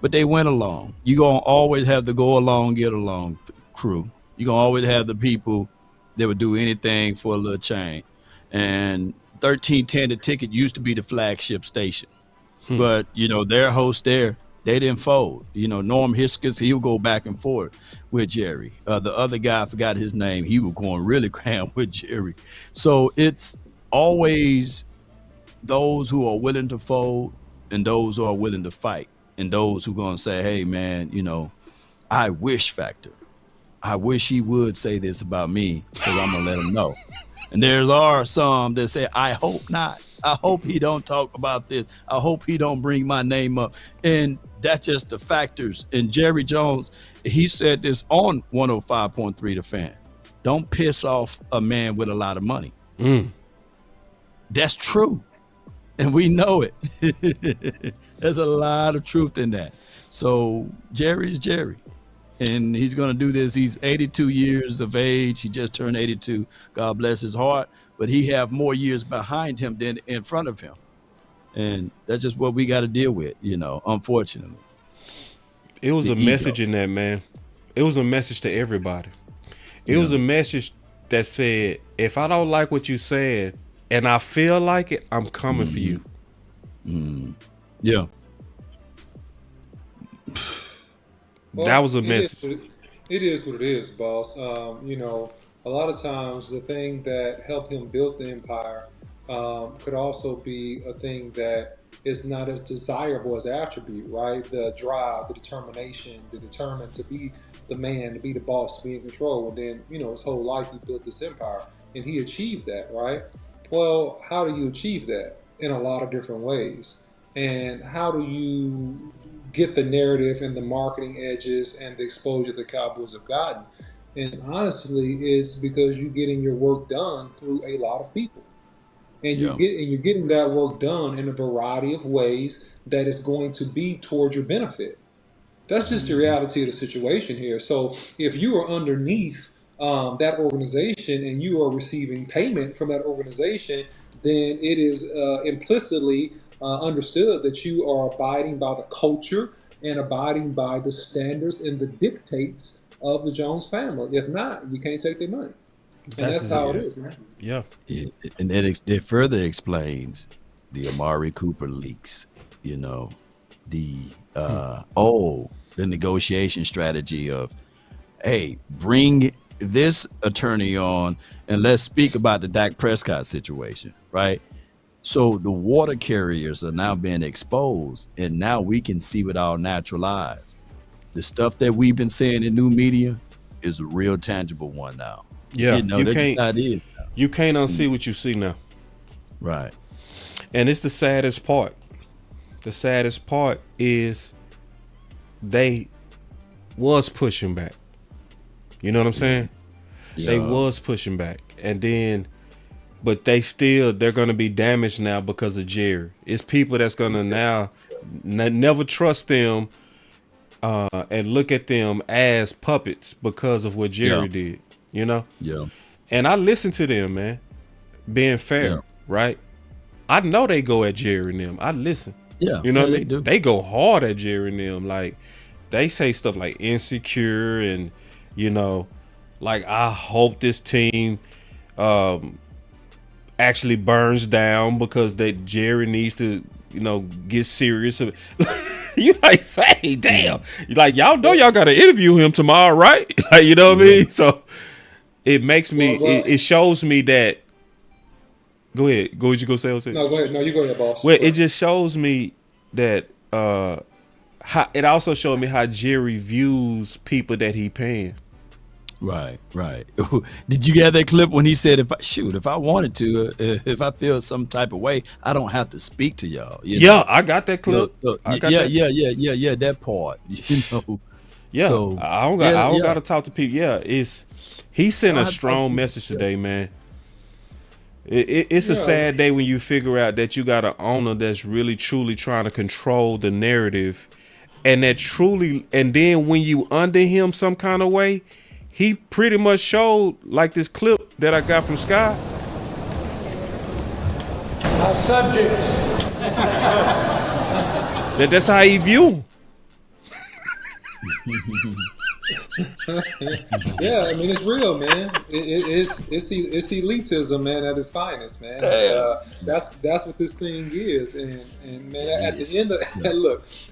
but they went along. You're going to always have the go along, get along crew. You're going to always have the people that would do anything for a little change. And 1310 The Ticket used to be the flagship station. But, you know, their host there, they didn't fold. You know, Norm Hiskins, he'll go back and forth with Jerry. The other guy, I forgot his name, he was going really cram with Jerry. So it's always those who are willing to fold and those who are willing to fight, and those who are going to say, hey, man, you know, I wish factor. I wish he would say this about me, because I'm going to let him know. And there are some that say, I hope not. I hope he don't talk about this. I hope he don't bring my name up. And that's just the factors. And Jerry Jones, he said this on 105.3 The Fan. Don't piss off a man with a lot of money. That's true. And we know it. There's a lot of truth in that. So Jerry is Jerry. And he's going to do this. He's 82 years of age. He just turned 82. God bless his heart. But he have more years behind him than in front of him. And that's just what we got to deal with, you know, unfortunately. It was a message in that, man. It was a message to everybody. It was a message that said, if I don't like what you said and I feel like it, I'm coming for you. Yeah. Well, that was a message. It is what it is, boss. You know, a lot of times the thing that helped him build the empire could also be a thing that is not as desirable as attribute, right? The drive, the determination, the determined to be the man, to be the boss, to be in control. And then, you know, his whole life he built this empire and he achieved that, right? Well, how do you achieve that? In a lot of different ways. And how do you get the narrative and the marketing edges and the exposure the Cowboys have gotten? And honestly, it's because you're getting your work done through a lot of people. And you're getting that work done in a variety of ways that is going to be towards your benefit. That's just the reality of the situation here. So if you are underneath that organization and you are receiving payment from that organization, then it is implicitly understood that you are abiding by the culture and abiding by the standards and the dictates of the Jones family. If not, you can't take their money. And that's how it is, man. Yeah. And it further explains the Amari Cooper leaks, you know, the negotiation strategy of, hey, bring this attorney on and let's speak about the Dak Prescott situation, right? So the water carriers are now being exposed, and now we can see with our natural eyes. The stuff that we've been saying in new media is a real tangible one now. Yeah, that's just how it is now. You can't unsee what you see now. Right. And it's the saddest part. The saddest part is they was pushing back. You know what I'm saying? Yeah. They was pushing back. And then, but they're going to be damaged now because of Jerry. It's people that's going to now never trust them and look at them as puppets because of what Jerry did, you know? Yeah. And I listen to them, man, being fair, right? I know they go at Jerry and them. I listen. Yeah. You know what I mean? They do. They go hard at Jerry and them. Like, they say stuff like insecure and, you know, like, I hope this team actually burns down because that Jerry needs to, you know, get serious. You like say, damn. You like, y'all know y'all got to interview him tomorrow, right? Like, you know what I mean? So it makes me, it shows me that. Go ahead. Go ahead. You go say, Jose? No, go ahead. No, you go ahead, boss. Well, it just shows me that how it also showed me how Jerry views people that he paying. Right. Did you get that clip when he said, if I wanted to, if I feel some type of way, I don't have to speak to y'all. You know? I got that clip. Yeah, that part. You know. Yeah, so, I don't got to talk to people. Yeah, he sent a strong message today, man. It's a sad day when you figure out that you got an owner that's really truly trying to control the narrative, and then when you under him some kind of way, he pretty much showed, like this clip that I got from Sky. Our subjects. That's how he view him. Yeah, I mean, it's real, man. It's elitism, man, at its finest, man. That's what this thing is, and man, at the end of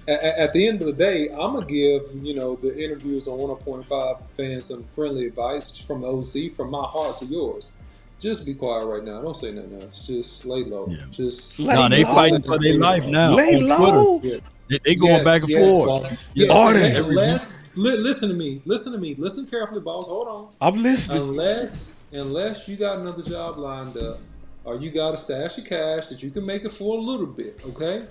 at the end of the day, I'm gonna give the interviews on 100.5 fans some friendly advice from the OC, from my heart to yours. Just be quiet right now. Don't say nothing else. Just lay low. Yeah. Just they fighting for their life now. Lay low. Twitter. Yeah. They going back and forth. Listen to me. Listen carefully, boss. Hold on. I'm listening. Unless you got another job lined up, or you got a stash of cash that you can make it for a little bit, okay?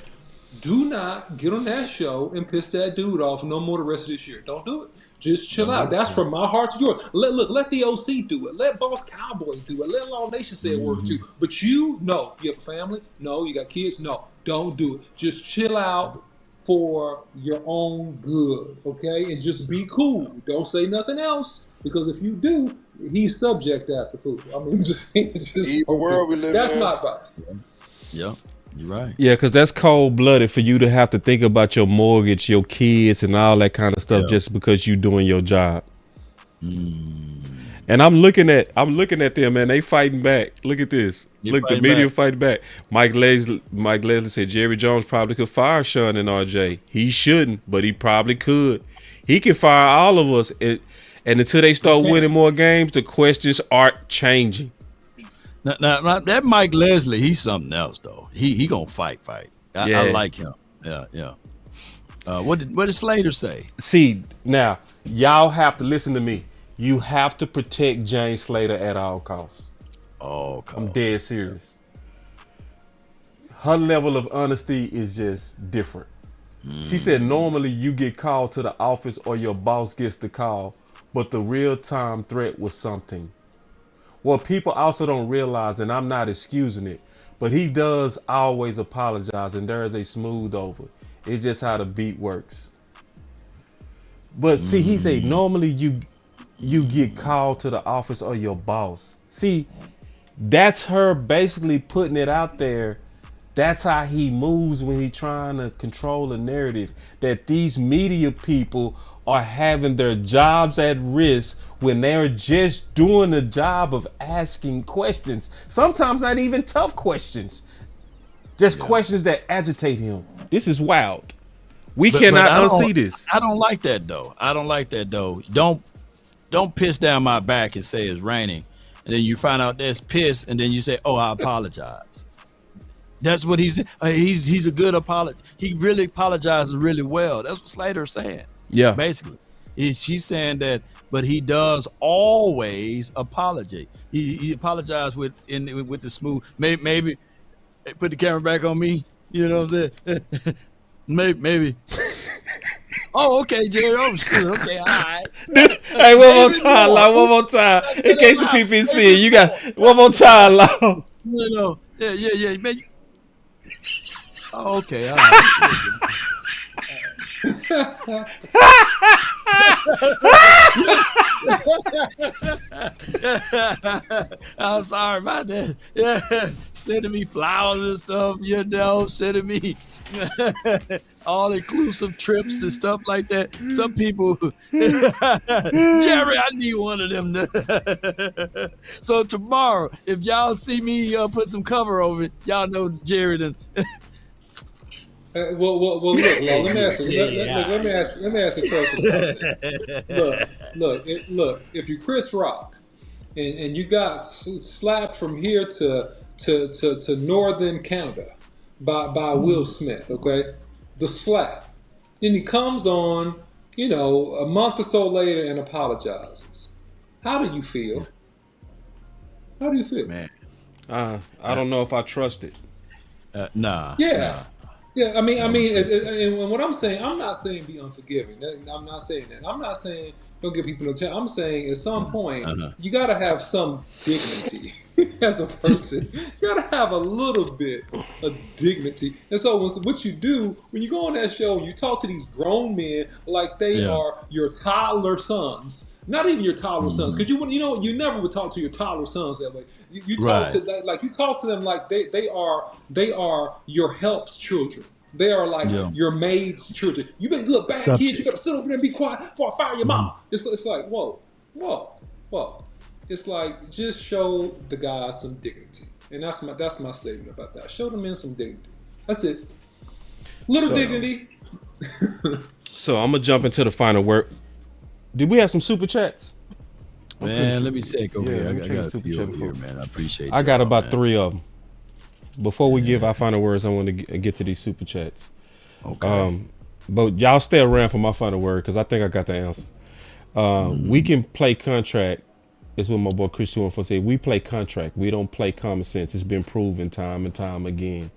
Do not get on that show and piss that dude off no more the rest of this year. Don't do it. Just chill out. That's from my heart to yours. Let the OC do it. Let Boss Cowboys do it. Let Law Nation say a word or two. But you have a family? No. You got kids? No. Don't do it. Just chill out for your own good, okay? And just be cool. Don't say nothing else, because if you do, he's subject after food. I mean, just the world we live in. That's my advice. Yeah. You're right. Yeah, because that's cold-blooded for you to have to think about your mortgage, your kids, and all that kind of stuff just because you're doing your job. And I'm looking at them, man. They fighting back. Look at this. Look, the media fighting back. Mike Leslie said Jerry Jones probably could fire Sean and RJ. He shouldn't, but he probably could. He can fire all of us. And until they start winning more games, the questions aren't changing. Now that Mike Leslie, he's something else though. He gonna fight. I like him. Yeah. What did Slater say? See, now y'all have to listen to me. You have to protect James Slater at all costs. I'm dead serious. Her level of honesty is just different. She said normally you get called to the office or your boss gets the call, but the real-time threat was something. What people also don't realize, and I'm not excusing it, but he does always apologize, and there is a smooth over. It's just how the beat works. But see, he said normally you get called to the office or your boss. See, that's her basically putting it out there. That's how he moves when he's trying to control the narrative, that these media people are having their jobs at risk when they're just doing the job of asking questions. Sometimes not even tough questions. Just questions that agitate him. This is wild. We cannot unsee this. I don't like that though. Don't piss down my back and say it's raining, and then you find out there's piss, and then you say, "Oh, I apologize." That's what he's a good apologist. He really apologizes really well. That's what Slater's saying. Yeah. Basically. She's saying that, but he does always apologize. He apologized with the smooth. Maybe put the camera back on me. You know what I'm saying? maybe. Oh, okay, Jerry. Oh, shit. Okay, all right. Hey, one more time, Law. One more time. In case the PPC, you got one more time, Law. No. Yeah, man. Oh, okay, all right. I'm sorry about that. Yeah, sending me flowers and stuff, sending me all inclusive trips and stuff like that. Some people, Jerry, I need one of them. So tomorrow, if y'all see me put some cover over it, y'all know Jerry done. Well, look, let me ask a question about that. Look, if you Chris Rock and you got slapped from here to northern Canada by Will Smith, okay? The slap. Then he comes on, a month or so later and apologizes. How do you feel? Man? I don't know if I trust it. Nah. Yeah. Nah. Yeah, I mean, and what I'm saying, I'm not saying be unforgiving. I'm not saying that. I'm not saying don't give people no chance. I'm saying at some point you got to have some dignity as a person. You got to have a little bit of dignity. And so what you do when you go on that show, you talk to these grown men like they are your toddler sons. Not even your toddler sons, because you never would talk to your toddler sons that way. You talk to you talk to them like they are your help's children. They are like your maid's children. You better look back, kids. You gotta sit over there and be quiet before I fire your mama. It's like whoa. It's like just show the guys some dignity, and that's my statement about that. Show the men some dignity. That's it. Dignity. So I'm gonna jump into the final word. Did we have some super chats? Man, let me check over here. I got a few over here, man. I appreciate you. I got about 3 of them. Before we give our final words, I want to get to these super chats. Okay. But y'all stay around for my final word because I think I got the answer. We can play contract. It's what my boy Chris 214 said. We play contract. We don't play common sense. It's been proven time and time again.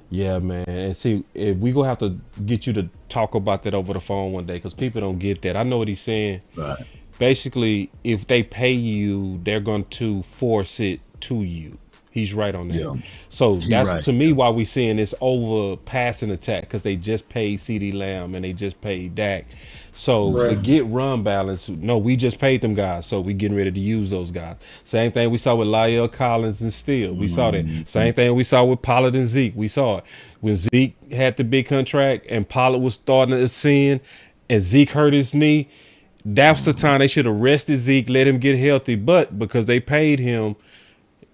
Yeah, man. And see, if we gonna have to get you to talk about that over the phone one day, because people don't get that. I know what he's saying. Right. Basically, if they pay you, they're going to force it to you. He's right on that. Yeah. So that's to me why we seeing this over passing attack, because they just paid CeeDee Lamb and they just paid Dak. So forget run balance. No, we just paid them guys, so we getting ready to use those guys. Same thing we saw with La'el Collins and Steele. We saw that. Same thing we saw with Pollard and Zeke. We saw it when Zeke had the big contract and Pollard was starting to ascend, and Zeke hurt his knee. That's the time they should have rested Zeke, let him get healthy. But because they paid him,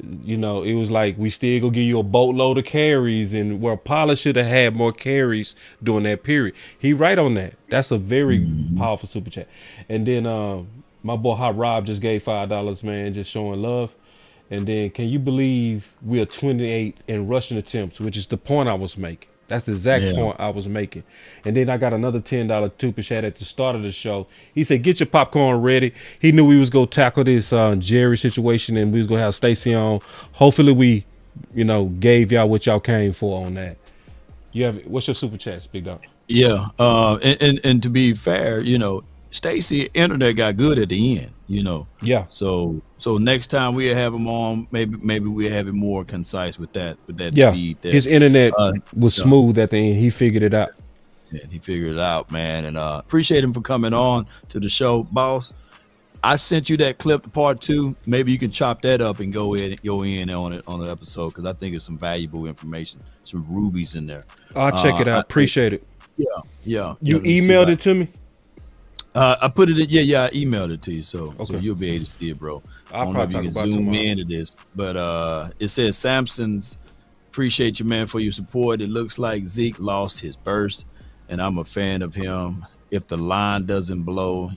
it was like, we still gonna give you a boatload of carries, and where Pollard should have had more carries during that period. He right on that. That's a very powerful super chat. And then my boy Hot Rob just gave $5, man, just showing love. And then can you believe we are 28 in rushing attempts, which is the point I was making. That's the exact point I was making. And then I got another $10 super chat at the start of the show. He said, get your popcorn ready. He knew we was going to tackle this Jerry situation, and we was going to have Stacy on. Hopefully we, gave y'all what y'all came for on that. What's your super chats, Big Dog? Yeah. And to be fair, Stacy internet got good at the end, Yeah. So next time we'll have him on, maybe we'll have it more concise with that speed. His internet was smooth at the end. He figured it out. Yeah, he figured it out, man. And appreciate him for coming on to the show, boss. I sent you that clip, part 2. Maybe you can chop that up and go in on it on the episode, because I think it's some valuable information, some rubies in there. I'll check it out. Appreciate it. Yeah. You emailed it to me? I put it in. I emailed it to you, so you'll be able to see it, bro. I don't know if you can zoom into this, but it says Samson's. Appreciate you, man, for your support. It looks like Zeke lost his burst, and I'm a fan of him. If the line doesn't blow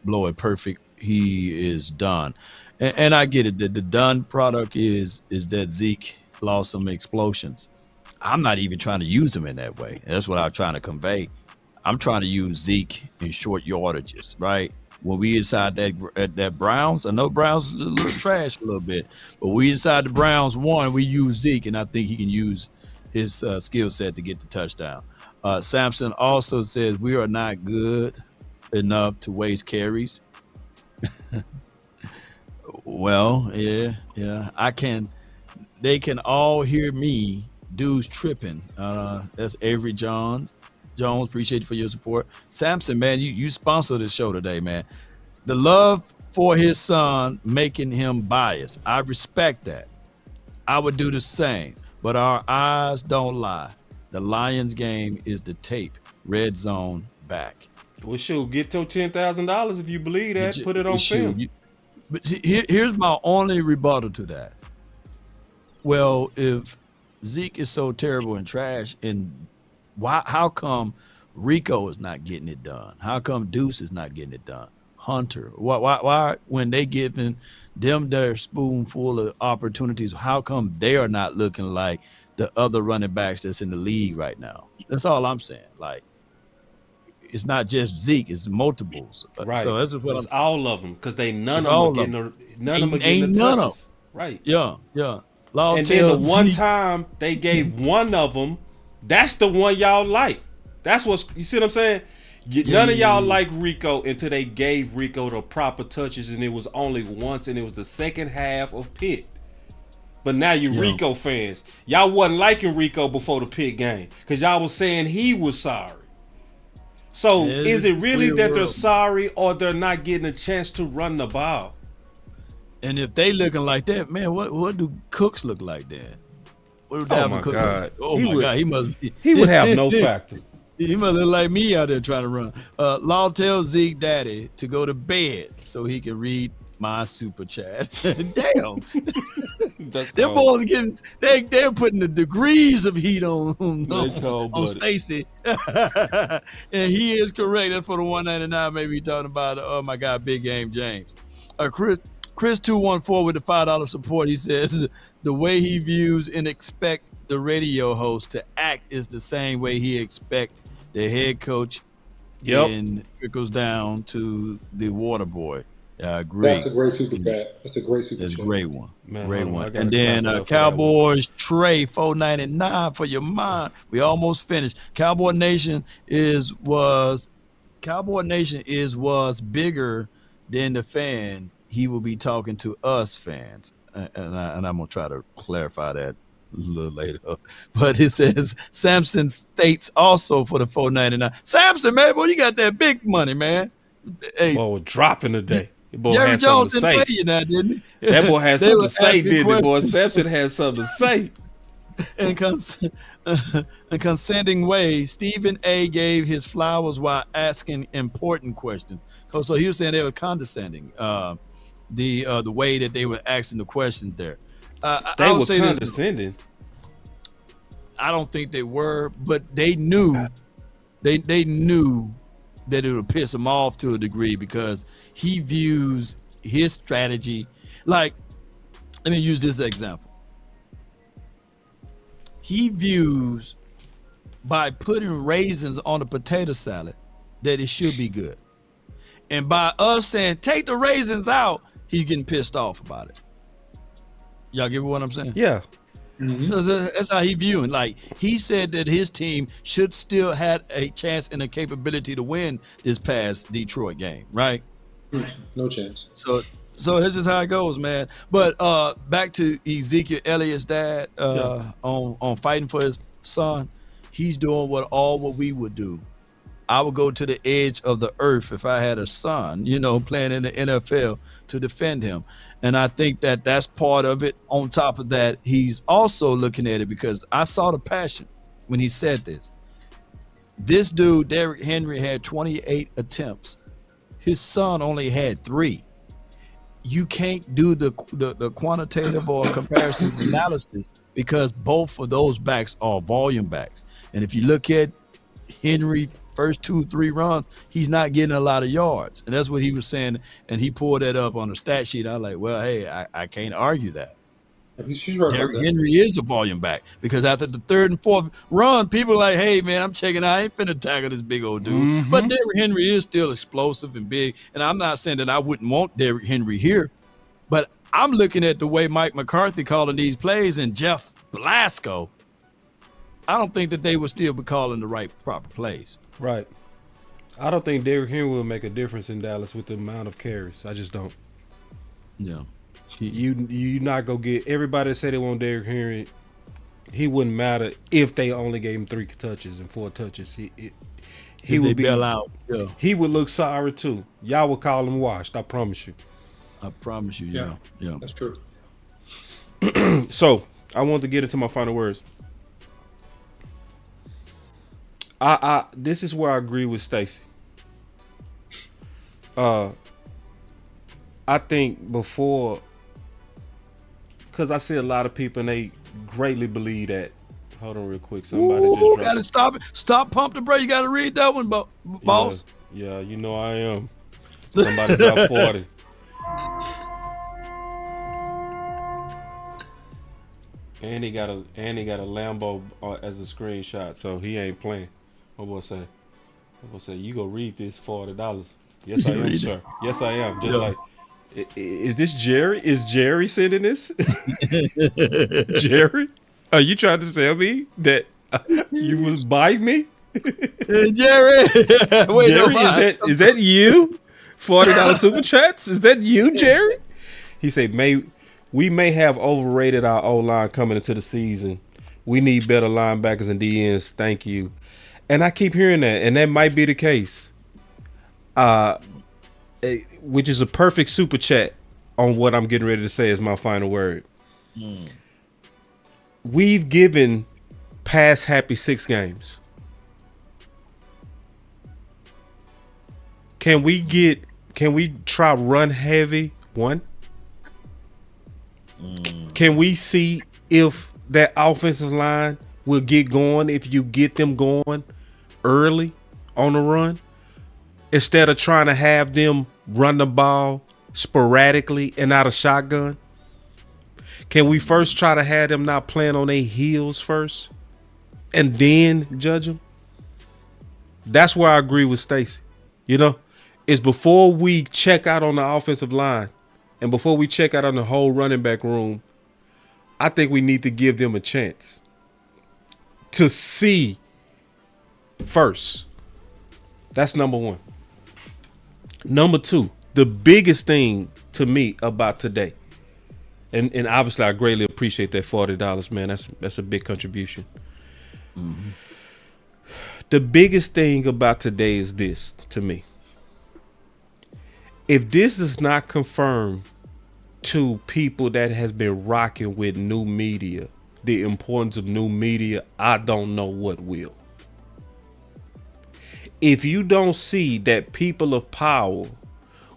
it perfect, he is done. And I get it. The done product is that Zeke lost some explosions. I'm not even trying to use him in that way. That's what I'm trying to convey. I'm trying to use Zeke in short yardages, right? When we inside that Browns, I know Browns a little trash a little bit, but we inside the Browns one, we use Zeke, and I think he can use his skill set to get the touchdown. Sampson also says we are not good enough to waste carries. Well, yeah. They can all hear me. Dudes tripping. That's Avery Jones, appreciate you for your support. Samson, man, you sponsor the show today, man. The love for his son making him biased. I respect that. I would do the same, but our eyes don't lie. The Lions game is the tape. Red zone back. Well, shoot, get your $10,000 if you believe that. Put it on film. But see, here's my only rebuttal to that. Well, if Zeke is so terrible and trash, and how come Rico is not getting it done? How come Deuce is not getting it done? Hunter, why when they giving them their spoonful of opportunities, how come they are not looking like the other running backs that's in the league right now? That's all I'm saying. Like, it's not just Zeke, it's multiples. Right. So that's what it's all of them, because none of them are touches. getting the touches. Right. Yeah. And then the one time they gave one of them, that's the one y'all like. That's what's, you see what I'm saying? None of y'all like Rico until they gave Rico the proper touches, and it was only once, and it was the second half of Pitt. But now you Rico fans. Y'all wasn't liking Rico before the Pitt game because y'all was saying he was sorry. So is it really that they're sorry, or they're not getting a chance to run the ball? And if they looking like that, man, what do Cooks look like then? What Oh my God! God! He must be. He would have no factor. He must look like me out there trying to run. Law tells Zeke Daddy to go to bed so he can read my super chat. Damn. Them boys getting they're putting the degrees of heat on Stacy. And he is correct. That's for the 199. Maybe talking about oh my God, big game James. Chris 214 with the $5 support. He says the way he views and expect the radio host to act is the same way he expect the head coach. And trickles down to the water boy. I agree. That's a great super chat. That's a great super chat. That's a great one. Man, great one. And then Cowboys Trey 499 for your mind. We almost finished. Cowboy Nation was bigger than the fan. He will be talking to us fans. And I'm gonna try to clarify that a little later. But it says Samson states also for the 499. Samson, man, boy, you got that big money, man. Hey, boy, dropping today. Boy Jerry had Jones something to didn't say. pay you now, didn't he? That boy had something to say, didn't he, boy? questions. Samson had something to say. In consenting way, Stephen A. gave his flowers while asking important questions. So he was saying they were condescending. The way that they were asking the questions there. They were condescending. I don't think they were, but they knew. They knew that it would piss him off to a degree because he views his strategy like, let me use this example. He views by putting raisins on a potato salad that it should be good. And by us saying, take the raisins out, he's getting pissed off about it. Y'all get what I'm saying? Yeah. Mm-hmm. That's how he viewing. Like, he said that his team should still had a chance and a capability to win this past Detroit game, right? No chance. So this is how it goes, man. But back to Ezekiel Elliott's dad on fighting for his son. He's doing what we would do. I would go to the edge of the earth if I had a son, playing in the NFL to defend him. And I think that that's part of it. On top of that, he's also looking at it because I saw the passion when he said this. This dude, Derrick Henry, had 28 attempts. His son only had 3. You can't do the quantitative or comparisons analysis because both of those backs are volume backs. And if you look at Henry first 2-3 runs, he's not getting a lot of yards. And that's what he was saying. And he pulled that up on the stat sheet. I was like, well, hey, I can't argue that. She's right about Derrick that. Henry is a volume back because after the third and fourth run, people are like, hey, man, I'm checking out. I ain't finna tackle this big old dude. But Derrick Henry is still explosive and big. And I'm not saying that I wouldn't want Derrick Henry here, but I'm looking at the way Mike McCarthy calling these plays and Jeff Blasco. I don't think that they would still be calling the right proper plays. Right. I don't think Derrick Henry will make a difference in Dallas with the amount of carries. I just don't. Yeah. You not go get everybody that say they want Derrick Henry. He wouldn't matter if they only gave him 3 touches and 4 touches. He would be bail out. Yeah. He would look sorry too. Y'all would call him washed. I promise you. I promise you. Yeah. That's true. So I want to get into my final words. This is where I agree with Stacy. I think before, because I see a lot of people and they greatly believe that. Hold on real quick. Somebody just dropped gotta stop it. Stop, pump the brake. You gotta read that one, boss. Yeah, you know I am. Somebody dropped 40. And he got a Lambo as a screenshot, so he ain't playing. My boy say, you go read this $40. Yes, I am, sir. Yes, I am. Just like, is this Jerry? Is Jerry sending this? Jerry, are you trying to tell me that you was by me? Jerry, wait, Jerry, is that you? $40 super chats? Is that you, Jerry? He said, we may have overrated our O-line coming into the season. We need better linebackers and DNs. Thank you. And I keep hearing that, and that might be the case. Which is a perfect super chat on what I'm getting ready to say as my final word. We've given pass happy 6 games. Can we try run heavy 1? Can we see if that offensive line will get going if you get them going early on the run instead of trying to have them run the ball sporadically and out of shotgun? Can we first try to have them not playing on their heels first and then judge them? That's where I agree with Stacy. You know, it's before we check out on the offensive line and before we check out on the whole running back room, I think we need to give them a chance to see first. That's number 1. Number 2, the biggest thing to me about today, and obviously I greatly appreciate that $40, man. That's a big contribution. Mm-hmm. The biggest thing about today is this to me. If this does not confirm to people that has been rocking with new media, the importance of new media, I don't know what will. If you don't see that people of power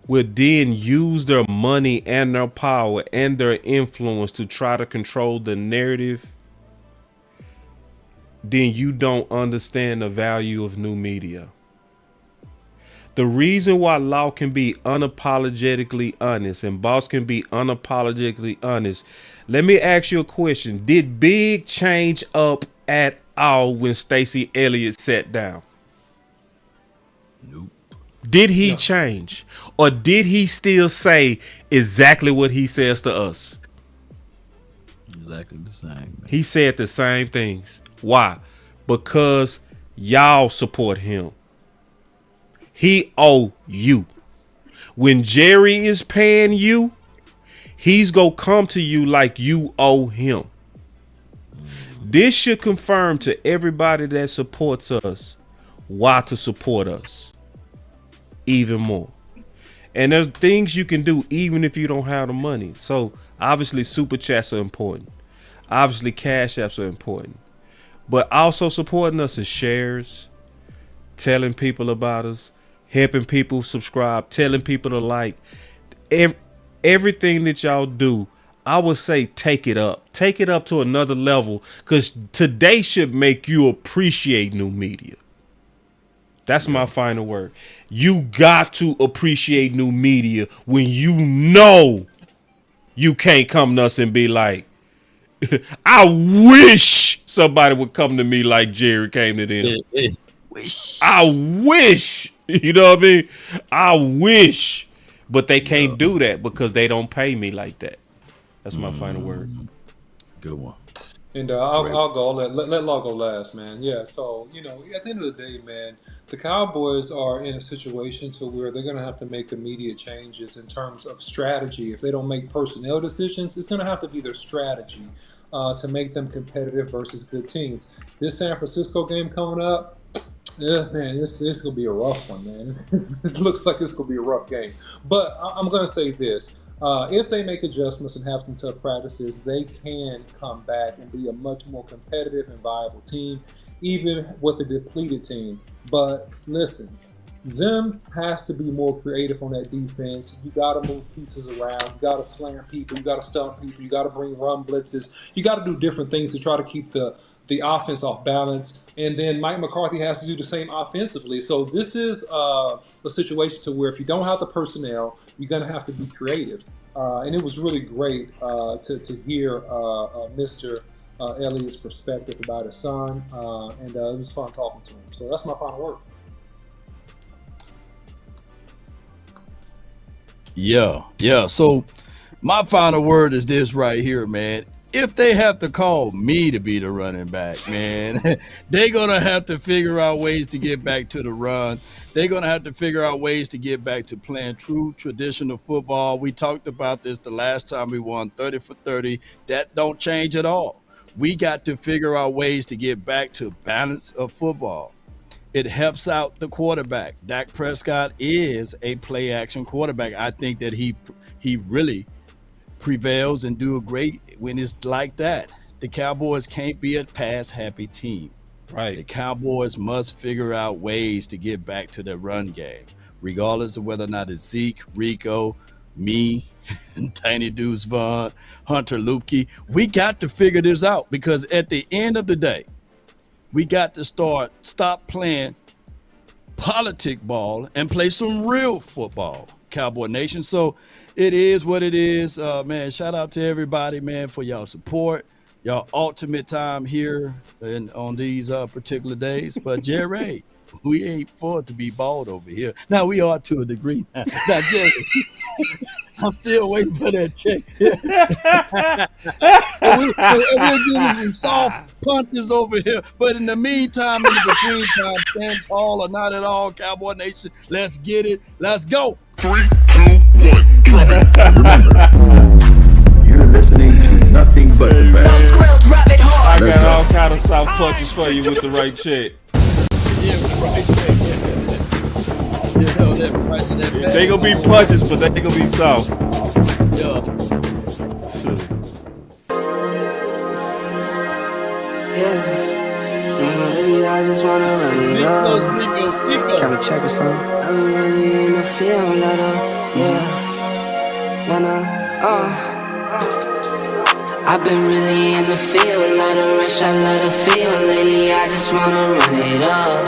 will then use their money and their power and their influence to try to control the narrative, then you don't understand the value of new media. The reason why Law can be unapologetically honest and Boss can be unapologetically honest, let me ask you a question. Did Big change up at all when Stacy Elliott sat down? Nope. Did he change? Or did he still say exactly what he says to us? Exactly the same. He said the same things. Why? Because y'all support him. He owe you. When Jerry is paying you, he's going to come to you like you owe him. This should confirm to everybody that supports us why to support us even more. And there's things you can do even if you don't have the money. So obviously super chats are important. Obviously cash apps are important. But also supporting us is shares, telling people about us, helping people subscribe, telling people to like. Everything that y'all do, I would say take it up. Take it up to another level, because today should make you appreciate new media. That's my final word. You got to appreciate new media when you know you can't come to us and be like, I wish somebody would come to me like Jerry came to them. I wish. You know what I mean? I wish. But they can't do that because they don't pay me like that. That's my final word. Good one. And I'll go. Let Law go last, man. Yeah. So at the end of the day, man, the Cowboys are in a situation to where they're going to have to make immediate changes in terms of strategy. If they don't make personnel decisions, it's going to have to be their strategy to make them competitive versus good teams. This San Francisco game coming up, yeah, man, this is going to be a rough one, man. It looks like it's going to be a rough game. But I'm going to say this. If they make adjustments and have some tough practices, they can come back and be a much more competitive and viable team, even with a depleted team. But listen, Zim has to be more creative on that defense. You got to move pieces around. You got to slam people. You got to stump people. You got to bring run blitzes. You got to do different things to try to keep the offense off balance. And then Mike McCarthy has to do the same offensively. So this is a situation to where if you don't have the personnel, you're going to have to be creative. And it was really great to hear Mr. Elliott's perspective about his son. And it was fun talking to him. So that's my final word. Yeah. So my final word is this right here, man. If they have to call me to be the running back, man, they're going to have to figure out ways to get back to the run. They're going to have to figure out ways to get back to playing true traditional football. We talked about this the last time we won 30 for 30. That don't change at all. We got to figure out ways to get back to balance of football. It helps out the quarterback. Dak Prescott is a play action quarterback. I think that he really prevails and do great when it's like that. The Cowboys can't be a pass happy team. Right. The Cowboys must figure out ways to get back to their run game, regardless of whether or not it's Zeke, Rico, me, Tiny Deuce Vaughn, Hunter Lupke. We got to figure this out because at the end of the day, we got to stop playing politic ball and play some real football, Cowboy Nation. So it is what it is, man. Shout out to everybody, man, for y'all support, y'all ultimate time here and on these particular days. But Jerry, we ain't for it to be bald over here. Now we are to a degree. Now Jerry, I'm still waiting for that check. We're giving some soft punches over here. But in the meantime, in the between time, stand tall or not at all, Cowboy Nation. Let's get it. Let's go. 3, 2, 1, drop it. Remember, you're listening to nothing but the best. I got all kind of soft punches for you with the right check. They gonna be punches, but they gonna be soft. I just wanna run it up. Can we check or something? I've been really in the field, let up. I've been really in the field, let her rush, I let her feel. Lately, I just wanna run it up.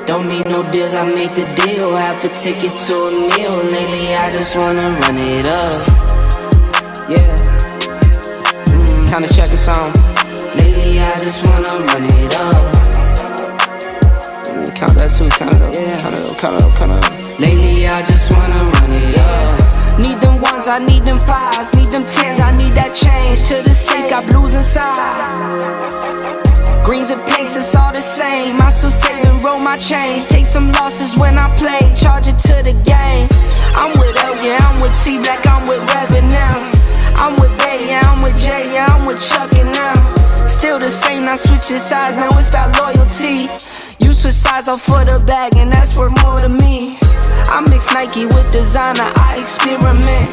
Don't need no deals, I make the deal. Have to take it to a meal. Lately, I just wanna run it up. Kinda check or something. Lately, I just wanna run it up. Count that too, count it up, count it up. Lately, I just wanna run it up. Need them ones, I need them fives, need them tens, I need that change. To the safe, got blues inside. Greens and pinks, it's all the same. I still save and roll my change. Take some losses when I play, charge it to the game. I'm with L, yeah, I'm with T Black, I'm with Revan now. I'm with Bay, yeah, I'm with Jay, yeah, I'm with Chuck and now. Still the same, not switching sides, now it's about loyalty. You switch sides off for the bag, and that's worth more to me. I mix Nike with designer, I experiment.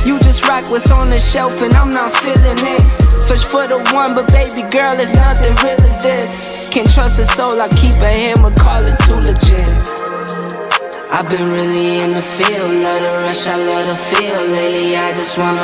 You just rock what's on the shelf, and I'm not feeling it. Search for the one, but baby girl, it's nothing real as this. Can't trust a soul, I keep a hammer, call it too legit. I've been really in the field, let her rush, I let her feel. Lately, I just wanna